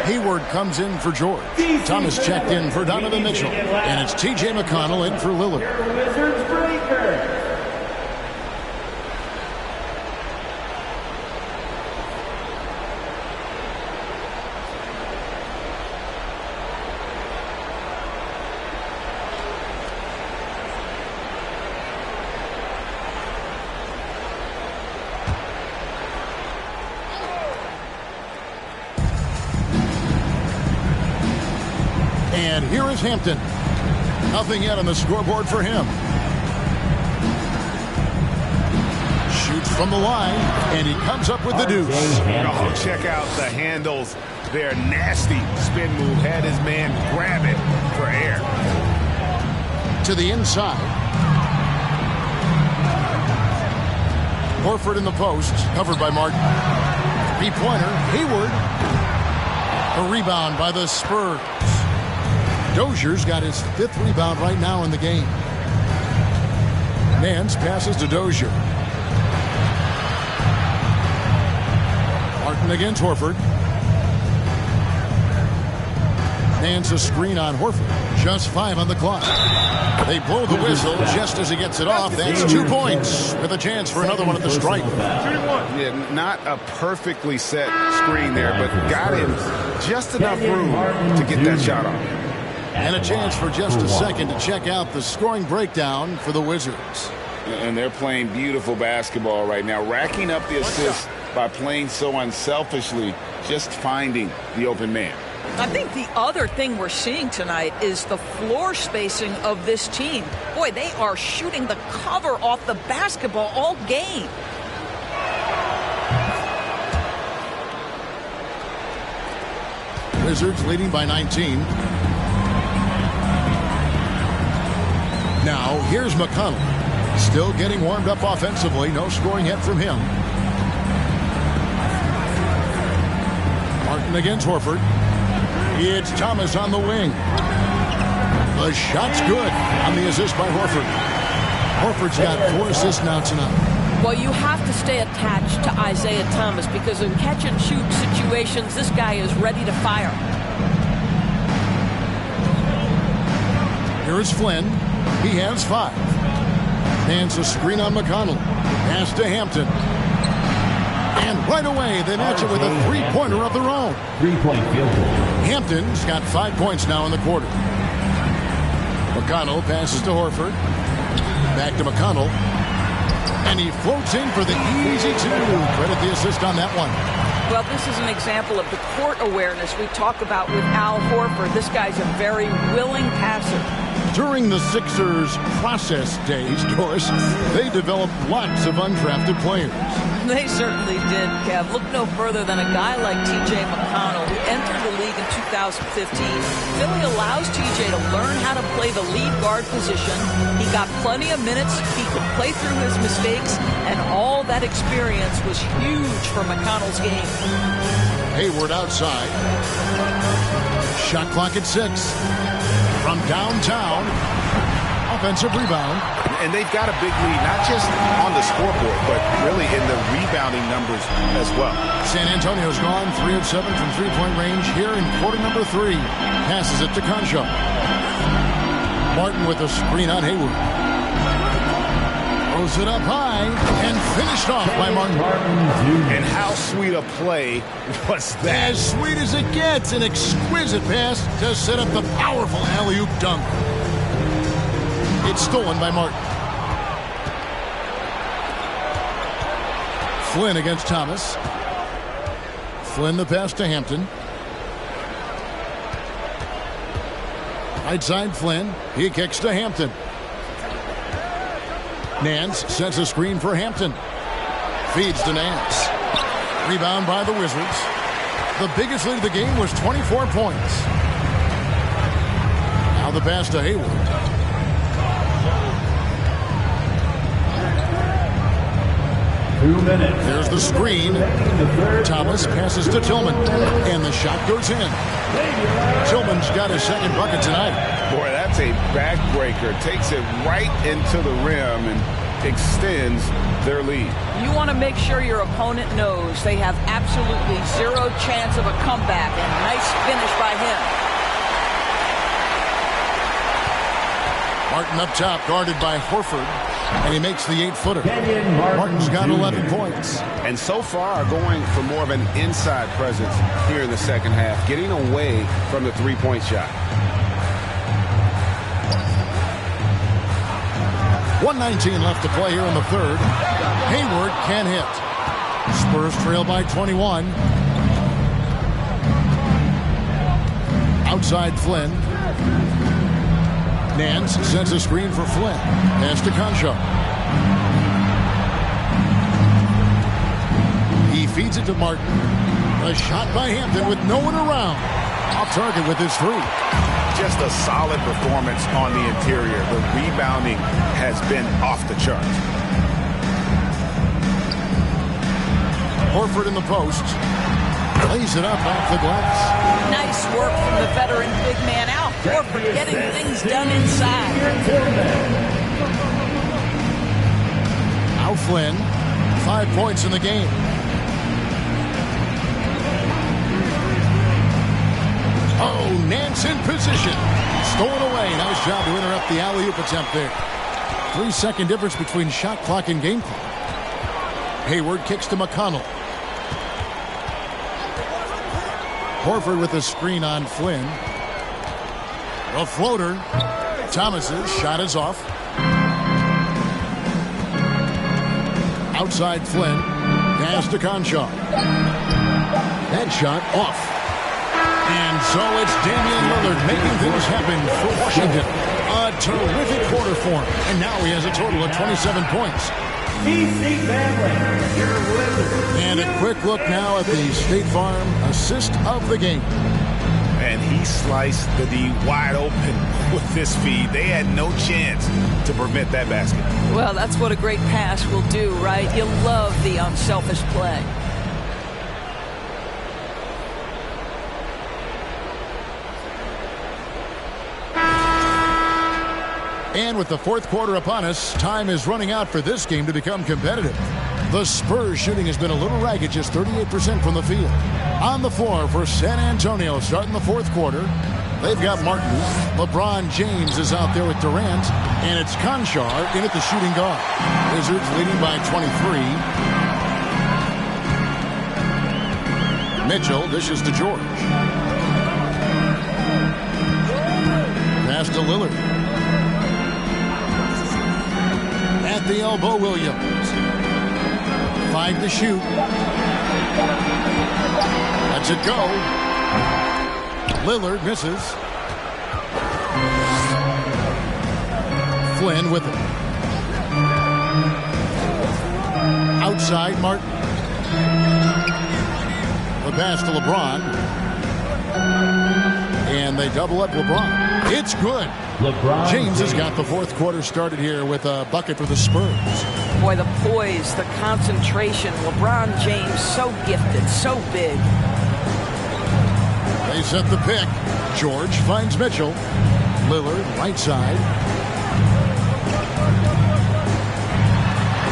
Hayward comes in for George. Thomas checked in for Donovan Mitchell. And it's T.J. McConnell in for Lillard. And here is Hampton. Nothing yet on the scoreboard for him. Shoots from the line, and he comes up with the deuce. Oh, check out the handles. They're nasty. Spin move. Had his man grab it for air. To the inside. Horford in the post, covered by Martin. 3-pointer, Hayward. A rebound by the Spurs. Dozier's got his 5th rebound right now in the game. Nance passes to Dozier. Martin against Horford. Nance a screen on Horford. Just 5 on the clock. They blow the whistle just as he gets it off. That's 2 points with a chance for another one at the stripe. Yeah, not a perfectly set screen there, but got him just enough room to get that shot off. And a chance for just a second to check out the scoring breakdown for the Wizards. And they're playing beautiful basketball right now, racking up the assists by playing so unselfishly, just finding the open man. I think the other thing we're seeing tonight is the floor spacing of this team. Boy, they are shooting the cover off the basketball all game. Wizards leading by 19. Now, here's McConnell. Still getting warmed up offensively. No scoring yet from him. Martin against Horford. It's Thomas on the wing. The shot's good on the assist by Horford. Horford's got 4 assists now tonight. Well, you have to stay attached to Isaiah Thomas because in catch-and-shoot situations, this guy is ready to fire. Here is Flynn. He has 5. Hands a screen on McConnell. Pass to Hampton. And right away, they match it with a 3-pointer of their own. 3-point field goal. Hampton's got 5 points now in the quarter. McConnell passes to Horford. Back to McConnell. And he floats in for the easy 2. Credit the assist on that one. Well, this is an example of the court awareness we talk about with Al Horford. This guy's a very willing passer. During the Sixers' process days, Doris, they developed lots of undrafted players. They certainly did, Kev. Look no further than a guy like T.J. McConnell, who entered the league in 2015. Philly allows T.J. to learn how to play the lead guard position. He got plenty of minutes. He could play through his mistakes, and all that experience was huge for McConnell's game. Hayward outside. Shot clock at 6. From downtown. Offensive rebound. And they've got a big lead, not just on the scoreboard, but really in the rebounding numbers as well. San Antonio's gone 3 of 7 from three-point range here in quarter number 3. Passes it to Concho. Martin with a screen on Hayward. Throws it up high and finished off by Martin. And how sweet a play was that? As sweet as it gets. An exquisite pass to set up the powerful alley-oop dunk. It's stolen by Martin. Flynn against Thomas. Flynn the pass to Hampton. Right side Flynn. He kicks to Hampton. Nance sets a screen for Hampton. Feeds to Nance. Rebound by the Wizards. The biggest lead of the game was 24 points. Now the pass to Hayward. There's the screen. Thomas passes to Tillman. And the shot goes in. Tillman's got his second bucket tonight. Boy, that's a backbreaker. Takes it right into the rim and extends their lead. You want to make sure your opponent knows they have absolutely zero chance of a comeback. And nice finish by him. Martin up top, guarded by Horford. And he makes the 8-footer. Martin's got 11 points. And so far going for more of an inside presence here in the second half, getting away from the three-point shot. 1:19 left to play here in the third. Hayward can't hit. Spurs trail by 21. Outside Flynn. Nance sets a screen for Flynn. Pass to Concho. He feeds it to Martin. A shot by Hampton with no one around. Off target with his 3. Just a solid performance on the interior. The rebounding has been off the charts. Horford in the post. Lays it up off the glass. Nice work from the veteran big man Al Horford getting things done inside. Now Flynn, 5 points in the game. Oh, Nance in position. Stolen away. Nice job to interrupt the alley-oop attempt there. 3-second difference between shot clock and game clock. Hayward kicks to McConnell. Horford with a screen on Flynn. A floater. Thomas's shot is off. Outside Flynn. Pass to Concho. That shot off. And so it's Damian Lillard making things happen for Washington. A terrific quarter for him. And now he has a total of 27 points. And a quick look now at the State Farm assist of the game. and he sliced the D wide open with this feed. They had no chance to prevent that basket. Well, that's what a great pass will do, right? You love the unselfish play. And with the fourth quarter upon us, time is running out for this game to become competitive. The Spurs shooting has been a little ragged, just 38% from the field. On the floor for San Antonio, starting the fourth quarter, they've got Martin. LeBron James is out there with Durant, and it's Conchar in at the shooting guard. Wizards leading by 23. Mitchell dishes to George. Pass to Lillard. At the elbow, Williams. 5 to shoot. Lets it go. Lillard misses. Flynn with it. Outside, Martin. The pass to LeBron. And they double up LeBron. It's good. LeBron James has got the fourth quarter started here with a bucket for the Spurs. Boy, the poise, the concentration. LeBron James, so gifted, so big. They set the pick. George finds Mitchell. Lillard, right side.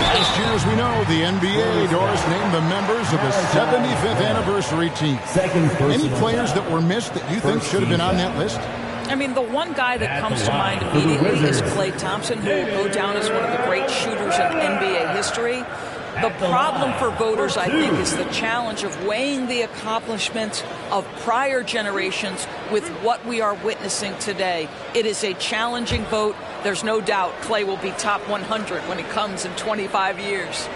Last year, as we know, the NBA doors named the members of the 75th anniversary team. Any players that were missed that you think should have been on that list? I mean, the one guy that comes to mind immediately is Klay Thompson, who will go down as one of the great shooters in NBA history. The problem for voters, I think, is the challenge of weighing the accomplishments of prior generations with what we are witnessing today. It is a challenging vote. There's no doubt Klay will be top 100 when he comes in 25 years.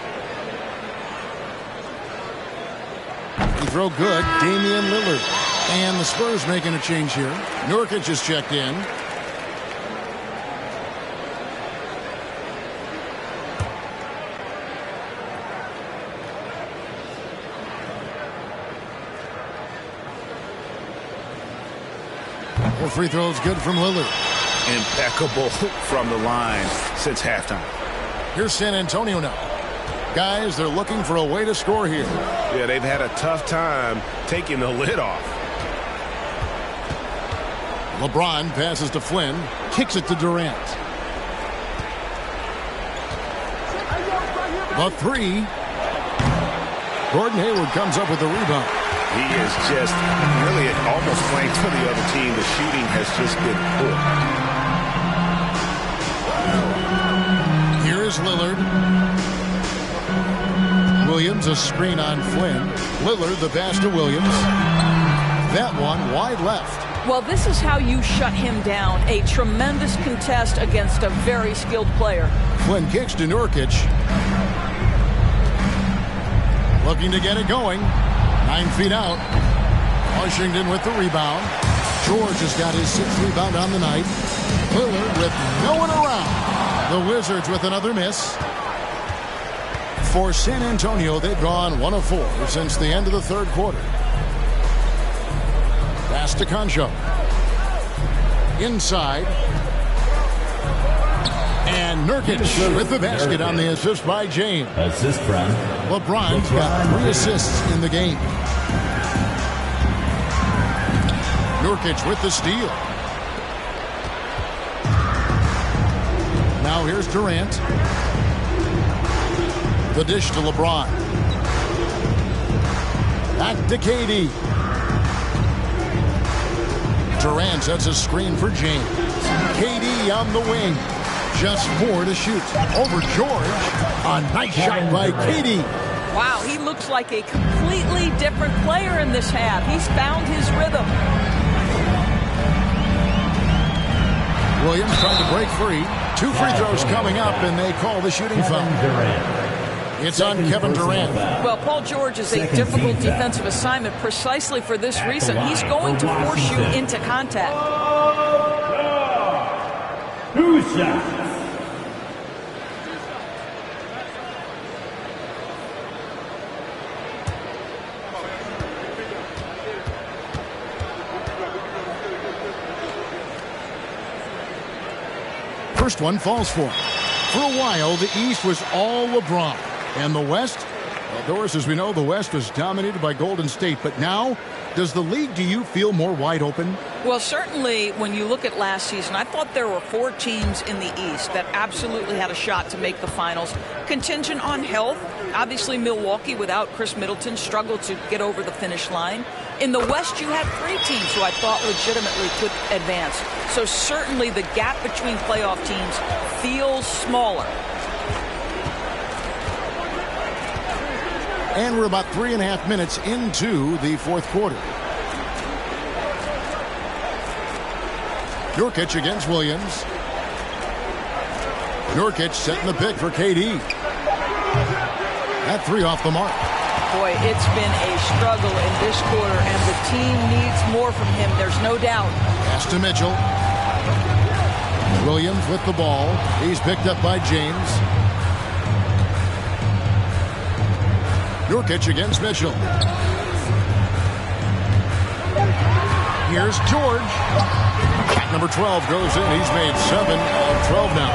He throw good. Damian Lillard. And the Spurs making a change here. Nurkic is checked in. Well, free throws good from Lillard. Impeccable from the line since halftime. Here's San Antonio now. Guys, they're looking for a way to score here. Yeah, they've had a tough time taking the lid off. LeBron passes to Flynn, kicks it to Durant. The three. Gordon Hayward comes up with the rebound. He is just really almost playing for the other team. The shooting has just been poor. Here is Lillard. Williams, a screen on Flynn. Lillard, the pass to Williams. That one wide left. Well, this is how you shut him down. A tremendous contest against a very skilled player. Flynn kicks to Nurkic. Looking to get it going. 9 feet out. Washington with the rebound. George has got his 6th rebound on the night. Lillard with no one around. The Wizards with another miss. For San Antonio, they've gone 1 of 4 since the end of the third quarter. Pass to Concho. Inside. And Nurkic with the basket on the assist by James. Assist from LeBron's got 3 assists in the game. Nurkic with the steal. Now here's Durant. The dish to LeBron. Back to KD. Durant sets a screen for James. KD on the wing. Just 4 to shoot. Over George. A nice shot by KD. Wow, he looks like a completely different player in this half. He's found his rhythm. Williams trying to break free. 2 free throws coming up, and they call the shooting foul. It's on Kevin Durant. Well, Paul George is a difficult defensive assignment precisely for this reason. He's going to force you into contact. 2 shots. first one falls for him. For a while, the East was all LeBron. And the West? Well, Doris, as we know, the West was dominated by Golden State. But now, does the league, do you feel more wide open? Well, certainly when you look at last season, I thought there were 4 teams in the East that absolutely had a shot to make the finals. Contingent on health. Obviously, Milwaukee, without Chris Middleton, struggled to get over the finish line. In the West, you had 3 teams who I thought legitimately could advance. So certainly the gap between playoff teams feels smaller. And we're about 3.5 minutes into the fourth quarter. Nurkic against Williams. Nurkic setting the pick for KD. That 3 off the mark. Boy, it's been a struggle in this quarter, and the team needs more from him. There's no doubt. Pass to Mitchell. Williams with the ball. He's picked up by James. Nurkic against Mitchell. Here's George. Shot number 12 goes in. He's made 7 of 12 now.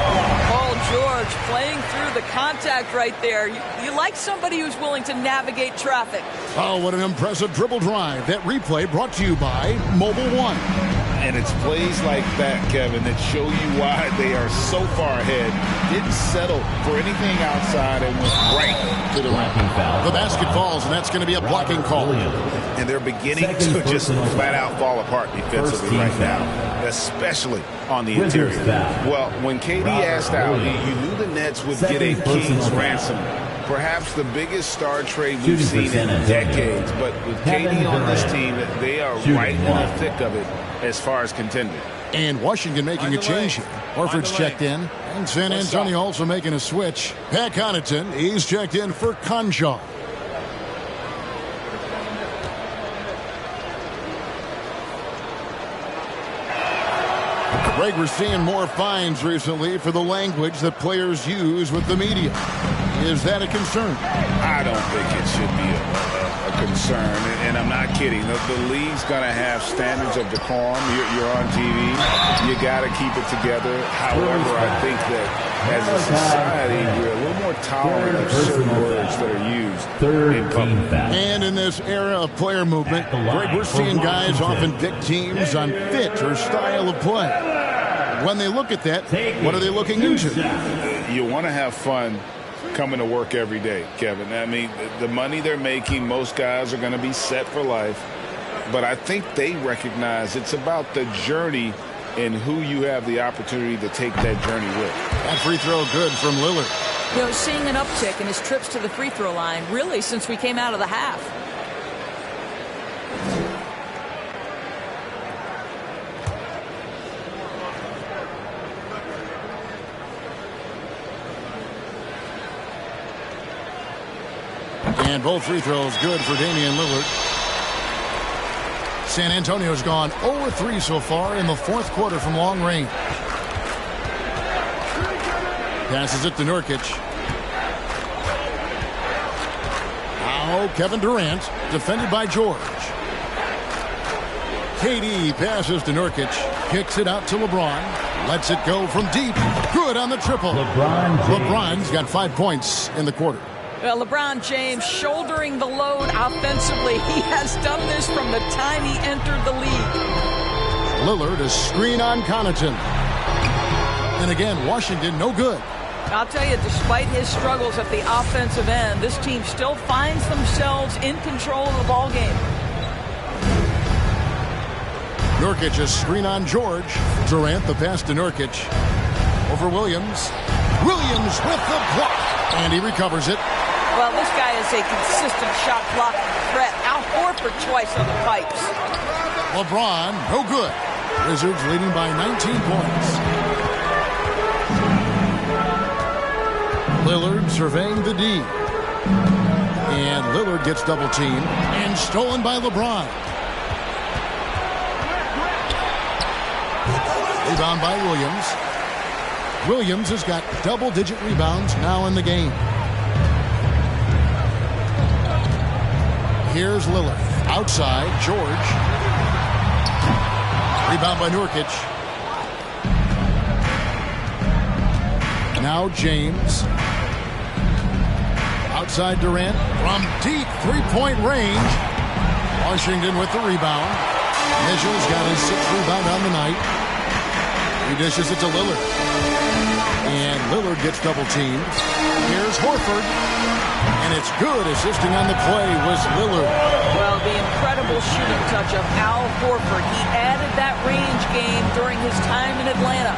Paul George playing through the contact right there. You like somebody who's willing to navigate traffic. Oh, what an impressive dribble drive. That replay brought to you by Mobile One. And it's plays like that, Kevin, that show you why they are so far ahead. Didn't settle for anything outside and went right to the rim. The basket falls, and that's going to be a blocking call. And they're beginning to just flat out fall apart defensively right now, especially on the interior. Well, when KD asked out, you knew the Nets would get a king's ransom. Perhaps the biggest star trade we've seen in decades. But with KD on this team, they are right in the thick of it as far as contending. And Washington making a change here. Horford's checked in. And San Antonio also making a switch. Pat Connaughton, he's checked in for Conjaw. Greg, we're seeing more fines recently for the language that players use with the media. Is that a concern? I don't think it should be a concern, and I'm not kidding. The league's going to have standards of decorum. You're on TV. You got to keep it together. However, I think that as a society, we're a little more tolerant of certain words that are used in public. And in this era of player movement, Greg, we're seeing guys often pick teams on fit or style of play. When they look at that, what are they looking into? You want to have fun coming to work every day, Kevin. I mean, the money they're making, most guys are going to be set for life. But I think they recognize it's about the journey and who you have the opportunity to take that journey with. That free throw good from Lillard. You know, seeing an uptick in his trips to the free throw line, really, since we came out of the half. And both free throws good for Damian Lillard. San Antonio's gone 0-3 so far in the fourth quarter from long range. Passes it to Nurkic. Now Kevin Durant, defended by George. KD passes to Nurkic. Kicks it out to LeBron. Lets it go from deep. Good on the triple. LeBron's got 5 points in the quarter. Well, LeBron James shouldering the load offensively. He has done this from the time he entered the league. Lillard, a screen on Connaughton. And again, Washington, no good. I'll tell you, despite his struggles at the offensive end, this team still finds themselves in control of the ball game. Nurkic, a screen on George. Durant, the pass to Nurkic. Over Williams. Williams with the block. And he recovers it. Well, this guy is a consistent shot blocking threat. Al Horford twice on the pipes. LeBron, no good. Wizards leading by 19 points. Lillard surveying the D. And Lillard gets double teamed and stolen by LeBron. Rebound by Williams. Williams has got double-digit rebounds now in the game. Here's Lillard. Outside, George. Rebound by Nurkic. Now James. Outside Durant from deep three-point range. Washington with the rebound. Mitchell's got his 6th rebound on the night. He dishes it to Lillard. And Lillard gets double-teamed. Here's Horford. And it's good. Assisting on the play was Lillard. Well, the incredible shooting touch of Al Horford. He added that range game during his time in Atlanta.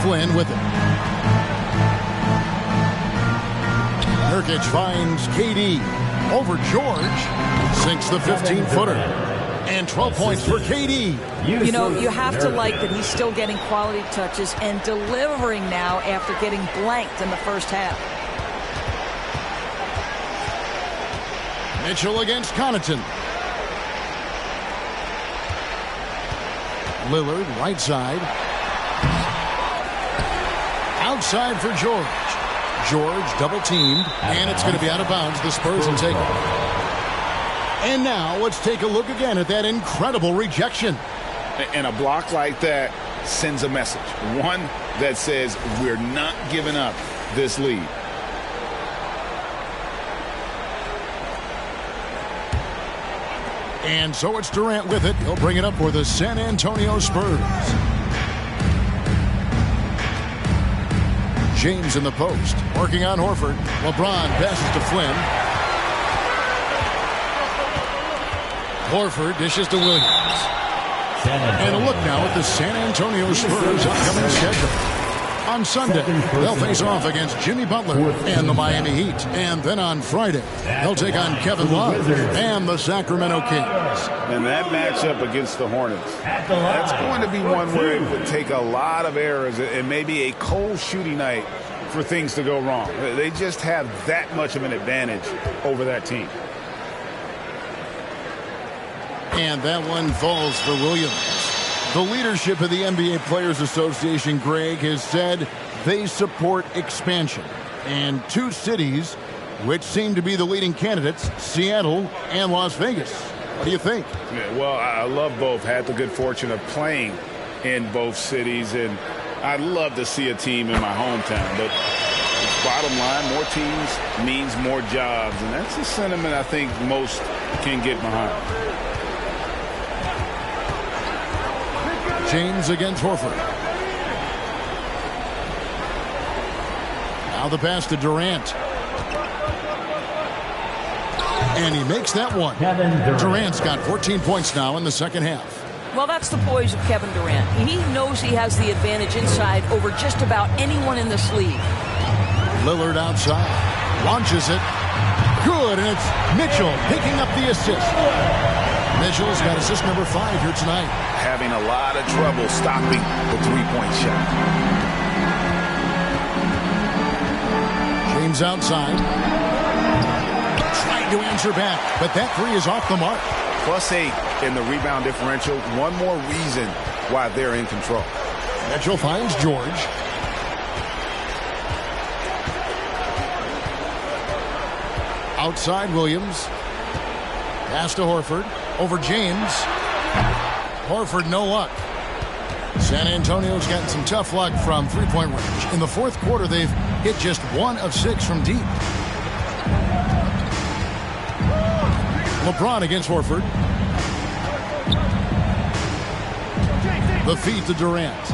Flynn with it. Nurkic finds KD over George. Sinks the 15-footer. And 12 points for KD. You know, you have to like that he's still getting quality touches and delivering now after getting blanked in the first half. Mitchell against Connaughton. Lillard, right side. Outside for George. George double-teamed, and it's going to be out of bounds. The Spurs will take it. And now let's take a look again at that incredible rejection. And a block like that sends a message. One that says we're not giving up this lead. And so it's Durant with it. He'll bring it up for the San Antonio Spurs. James in the post, working on Horford. LeBron passes to Flynn. Horford dishes to Williams. And a look now at the San Antonio Spurs' upcoming schedule. On Sunday, they'll face off against Jimmy Butler and the Miami Heat. And then on Friday, they'll take on Kevin Love and the Sacramento Kings. And that matchup against the Hornets, that's going to be one where it would take a lot of errors and maybe a cold shooting night for things to go wrong. They just have that much of an advantage over that team. And that one falls for Williams. The leadership of the NBA Players Association, Greg, has said they support expansion. And two cities which seem to be the leading candidates, Seattle and Las Vegas. What do you think? Yeah, well, I love both. Had the good fortune of playing in both cities, and I'd love to see a team in my hometown. But bottom line, more teams means more jobs, and that's a sentiment I think most can get behind. James against Horford. Now the pass to Durant. And he makes that one. Durant's got 14 points now in the second half. Well, that's the poise of Kevin Durant. He knows he has the advantage inside over just about anyone in this league. Lillard outside. Launches it. Good, and it's Mitchell picking up the assist. Mitchell's got assist number 5 here tonight. Having a lot of trouble stopping the three-point shot. James outside. Trying to answer back, but that three is off the mark. +8 in the rebound differential. One more reason why they're in control. Mitchell finds George. Outside Williams. Pass to Horford. Over James. Horford, no luck. San Antonio's gotten some tough luck from three-point range. In the fourth quarter, they've hit just 1 of 6 from deep. LeBron against Horford. The feed to Durant.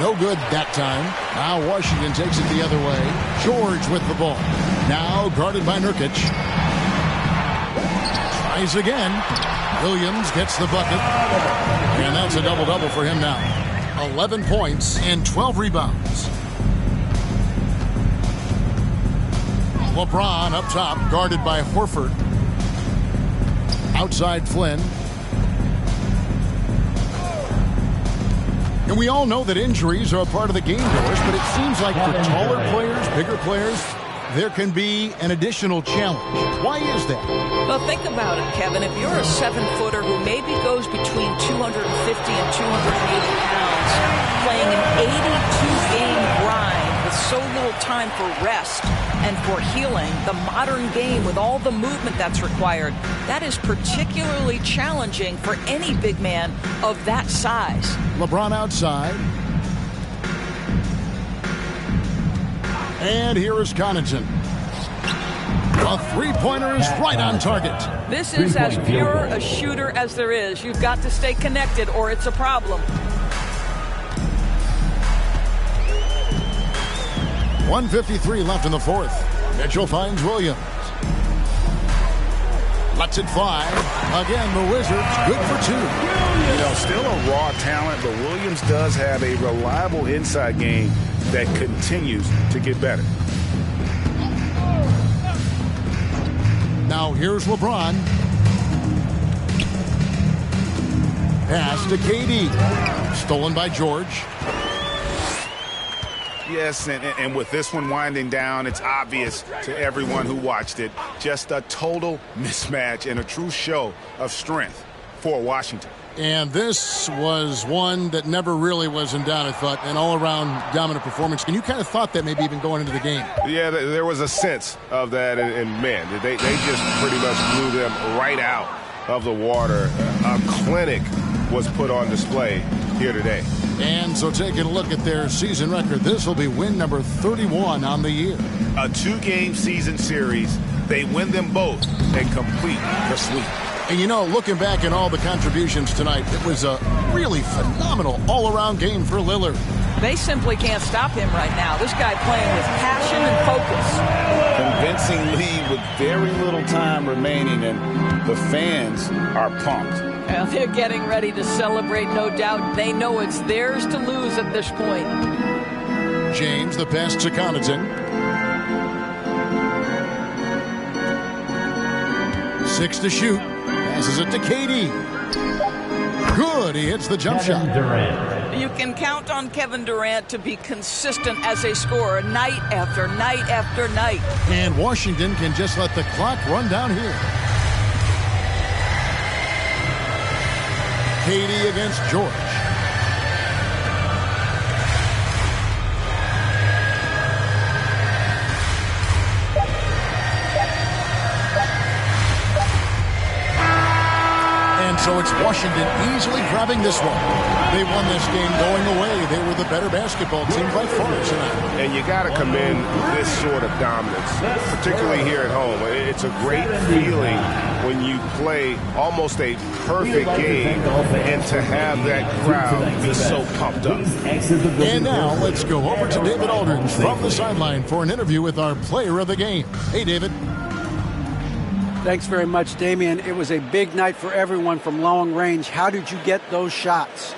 No good that time. Now Washington takes it the other way. George with the ball. Now guarded by Nurkic. Tries again. Williams gets the bucket. And that's a double-double for him now. 11 points and 12 rebounds. LeBron up top, guarded by Horford. Outside Flynn. And we all know that injuries are a part of the game, Doris, but it seems like for taller players, bigger players, there can be an additional challenge. Why is that? Well, think about it, Kevin. If you're a 7-footer who maybe goes between 250 and 280 pounds, playing an 82-game grind with so little time for rest and for healing. The modern game with all the movement that's required, that is particularly challenging for any big man of that size. LeBron outside. And here is Connaughton. A three-pointer is right on target. This is as pure a shooter as there is. You've got to stay connected or it's a problem. 1:53 left in the fourth. Mitchell finds Williams. Lets it fly. Again, the Wizards good for two. You know, still a raw talent, but Williams does have a reliable inside game that continues to get better. Now here's LeBron. Pass to KD. Stolen by George. Yes, and with this one winding down, it's obvious to everyone who watched it. Just a total mismatch and a true show of strength for Washington. And this was one that never really was in doubt, I thought, an all-around dominant performance. And you kind of thought that maybe even going into the game. Yeah, there was a sense of that, and man, they just pretty much blew them right out of the water. A clinic was put on display here today. And so taking a look at their season record, this will be win number 31 on the year. A two-game season series. They win them both and complete the sweep. And you know, looking back at all the contributions tonight, it was a really phenomenal all-around game for Lillard. They simply can't stop him right now. This guy playing with passion and focus. Convincing lead with very little time remaining, and the fans are pumped. Well, they're getting ready to celebrate, no doubt. They know it's theirs to lose at this point. James, the pass to Connaughton. 6 to shoot. Passes it to KD. Good. He hits the jump shot. Durant. You can count on Kevin Durant to be consistent as a scorer night after night after night. And Washington can just let the clock run down here. KD against George. And so it's Washington easily grabbing this one. They won this game going away. They were the better basketball team by far tonight. And you got to commend this sort of dominance, particularly here at home. It's a great feeling when you play almost a perfect game and to have that crowd be so pumped up. And now let's go over to David Aldridge from the sideline for an interview with our player of the game. Hey, David. Thanks very much, Damian. It was a big night for everyone from long range. How did you get those shots?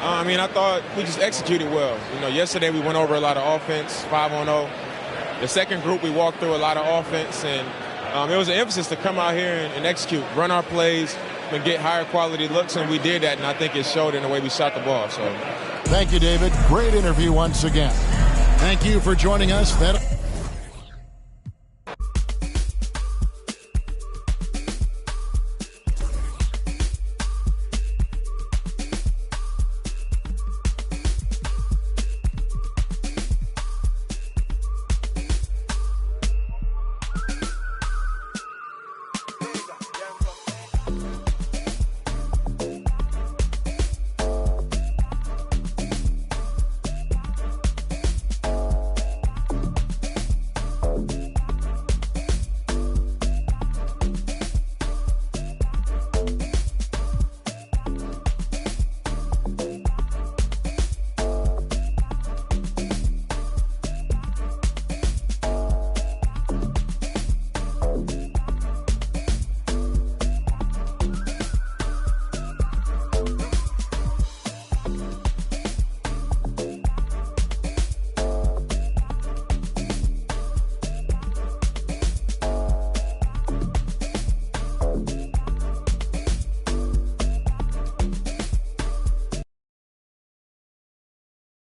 I thought we just executed well. You know, yesterday we went over a lot of offense, 5-on-0. The second group, we walked through a lot of offense, and it was an emphasis to come out here and execute, run our plays, and get higher quality looks, and we did that, and I think it showed in the way we shot the ball. So, thank you, David. Great interview once again. Thank you for joining us.